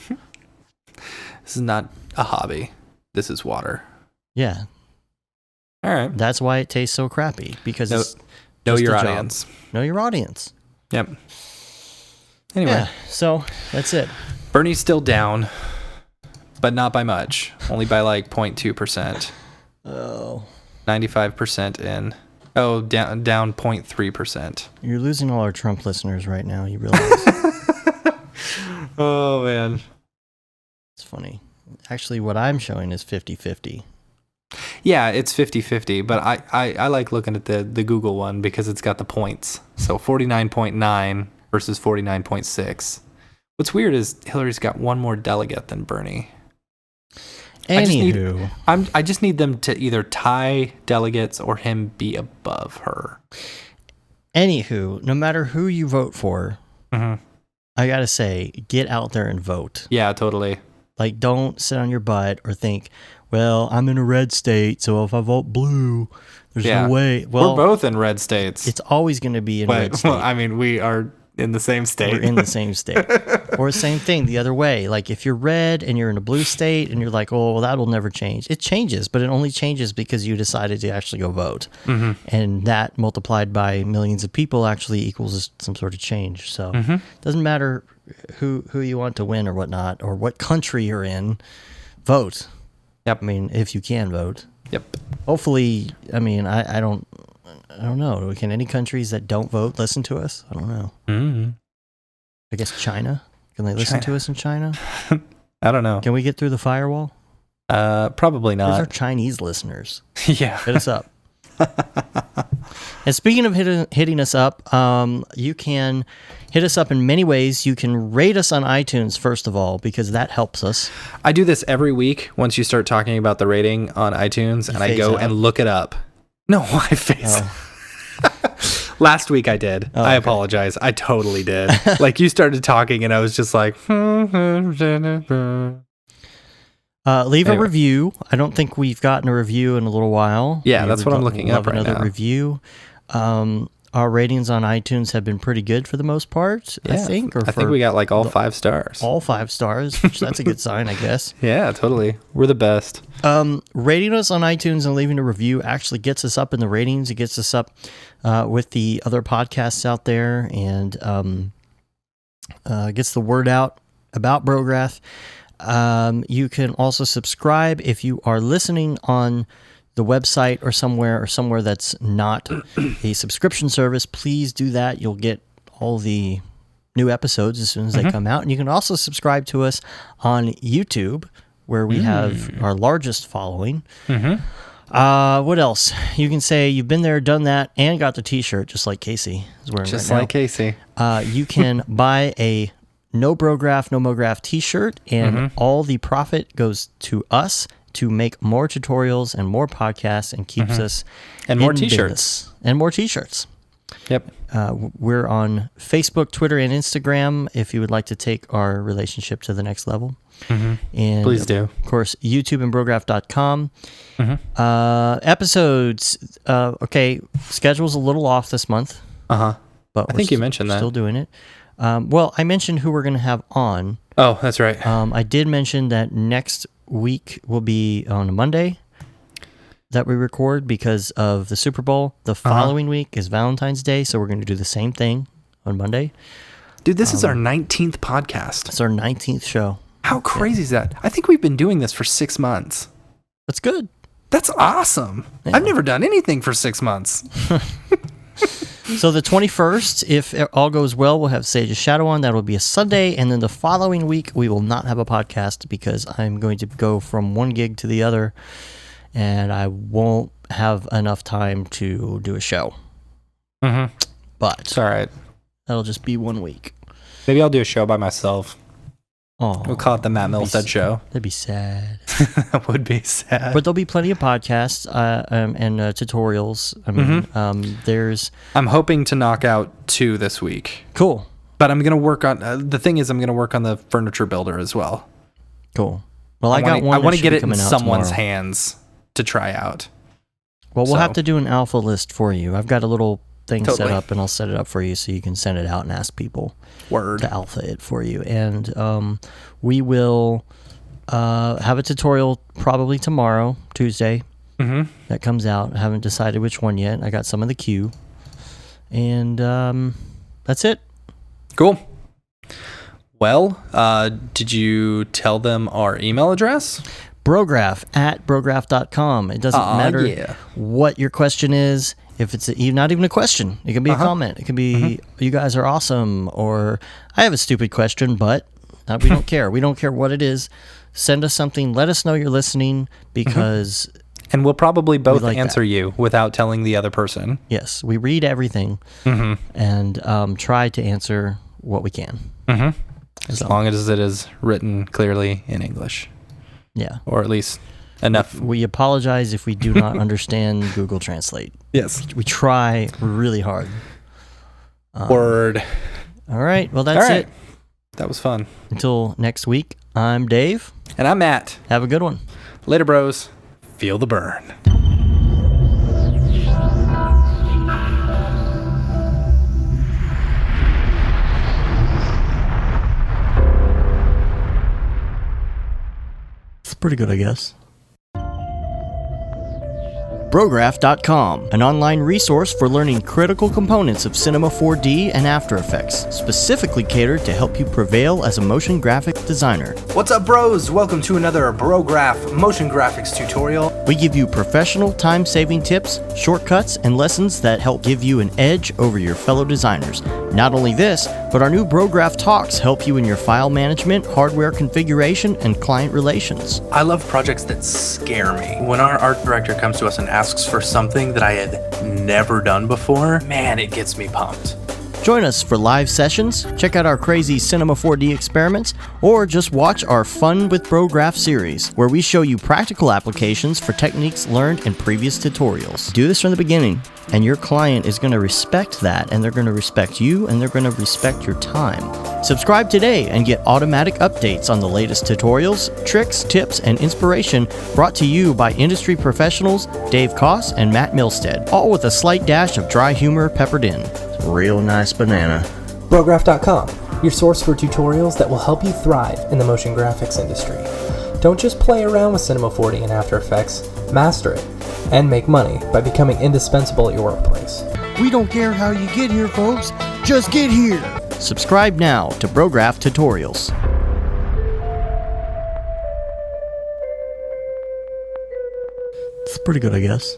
This is not a hobby. This is water. Yeah. All right. That's why it tastes so crappy because it's know your audience. Know your audience. Yep. Anyway, so that's it. Bernie's still down. But not by much. Only by like 0.2%. Oh. 95% in. Oh, down 0.3%. You're losing all our Trump listeners right now, you realize? Oh, man. It's funny. Actually, what I'm showing is 50-50. Yeah, it's 50-50, but I like looking at the Google one because it's got the points. So 49.9 versus 49.6. What's weird is Hillary's got one more delegate than Bernie. Anywho. I just need them to either tie delegates or him be above her. Anywho, no matter who you vote for, I gotta say, get out there and vote. Yeah, totally. Like, don't sit on your butt or think, well, I'm in a red state, so if I vote blue, there's no way. Well, we're both in red states. It's always going to be in red state. Well, I mean, we are in the same state. We're in the same state. Or same thing the other way. Like, if you're red and you're in a blue state and you're like, oh, well, that'll never change. It changes, but it only changes because you decided to actually go vote. And that multiplied by millions of people actually equals some sort of change. So it doesn't matter who you want to win or whatnot, or what country you're in, vote. Yep. I mean, if you can vote. Yep. Hopefully, I mean, I don't know. Can any countries that don't vote listen to us? I don't know. I guess China. Can they listen to us in China? I don't know. Can we get through the firewall? Probably not. Those are Chinese listeners. Yeah. Hit us up. And speaking of hitting us up, you can hit us up in many ways. You can rate us on iTunes, first of all, because that helps us. I do this every week once you start talking about the rating on iTunes, and I go and look it up. No, I phase. Last week I did. I apologize. I totally did. Like, you started talking, and I was just like... Leave a review. I don't think we've gotten a review in a little while. Yeah, that's what I'm looking up right now. Another review. Our ratings on iTunes have been pretty good for the most part, I think. I think we got like all 5 stars. All 5 stars, which that's a good sign, I guess. Yeah, totally. We're the best. Rating us on iTunes and leaving a review actually gets us up in the ratings. It gets us up with the other podcasts out there, and gets the word out about Brograph. You can also subscribe if you are listening on the website or somewhere that's not a subscription service. Please do that. You'll get all the new episodes as soon as they come out. And you can also subscribe to us on YouTube, where we have our largest following. What else? You can say you've been there, done that, and got the t-shirt, just like Casey is wearing just right now. like Casey. You can buy a No Brograph, No Mograph t-shirt, and all the profit goes to us to make more tutorials and more podcasts, and keeps us and more t-shirts. And more t-shirts. Yep. We're on Facebook, Twitter, and Instagram if you would like to take our relationship to the next level. And please do. Of course, YouTube and Brograph.com. Episodes. Okay, schedule's a little off this month. But I think you mentioned that. Still doing it. Well, I mentioned who we're going to have on. Oh, that's right. I did mention that next week will be on a Monday that we record because of the Super Bowl. The following week is Valentine's Day, so we're going to do the same thing on Monday. Dude, this is our 19th podcast. It's our 19th show. How crazy is that? I think we've been doing this for 6 months. That's good. That's awesome. Yeah. I've never done anything for 6 months. So the 21st, if all goes well, we'll have Sage's Shadow on. That will be a Sunday. And then the following week, we will not have a podcast because I'm going to go from one gig to the other, and I won't have enough time to do a show. But it's all right. That'll just be 1 week. Maybe I'll do a show by myself. Oh, we'll call it the Matt Milstead Show. That'd be sad. That would be sad. But there'll be plenty of podcasts and tutorials. I mean, there's... I'm hoping to knock out 2 this week. Cool. But I'm going to work on... the thing is, I'm going to work on the furniture builder as well. Cool. Well, I got one. I want to get it in someone's hands to try out. Well, we'll have to do an alpha list for you. I've got a little thing set up, and I'll set it up for you so you can send it out and ask people to alpha it for you. And we will have a tutorial probably tomorrow, Tuesday, that comes out. I haven't decided which one yet. I got some of the queue. And that's it. Cool. Well, did you tell them our email address? Brograph@brograph.com. It doesn't matter what your question is. If it's not even a question, it can be a comment. It can be, you guys are awesome, or I have a stupid question, but We don't care. We don't care what it is. Send us something. Let us know you're listening because... And we'll probably both like answer you without telling the other person. Yes, we read everything and try to answer what we can. As long as it is written clearly in English. Yeah. Or at least enough. We apologize if we do not understand Google Translate. Yes. We try really hard. Word. All right. Well, that's it. That was fun. Until next week, I'm Dave. And I'm Matt. Have a good one. Later, bros. Feel the burn. It's pretty good, I guess. Brograph.com, an online resource for learning critical components of Cinema 4D and After Effects, specifically catered to help you prevail as a motion graphic designer. What's up, bros? Welcome to another Brograph motion graphics tutorial. We give you professional time-saving tips, shortcuts, and lessons that help give you an edge over your fellow designers. Not only this, but our new Brograph Talks help you in your file management, hardware configuration, and client relations. I love projects that scare me. When our art director comes to us and asks for something that I had never done before, man, it gets me pumped. Join us for live sessions, check out our crazy Cinema 4D experiments, or just watch our Fun with Brograph series, where we show you practical applications for techniques learned in previous tutorials. Do this from the beginning, and your client is going to respect that, and they're going to respect you, and they're going to respect your time. Subscribe today and get automatic updates on the latest tutorials, tricks, tips, and inspiration brought to you by industry professionals Dave Koss and Matt Milstead, all with a slight dash of dry humor peppered in. Real nice banana. Brograph.com, your source for tutorials that will help you thrive in the motion graphics industry. Don't just play around with Cinema 4D and After Effects, master it, and make money by becoming indispensable at your workplace. We don't care how you get here, folks. Just get here. Subscribe now to Brograph Tutorials. It's pretty good, I guess.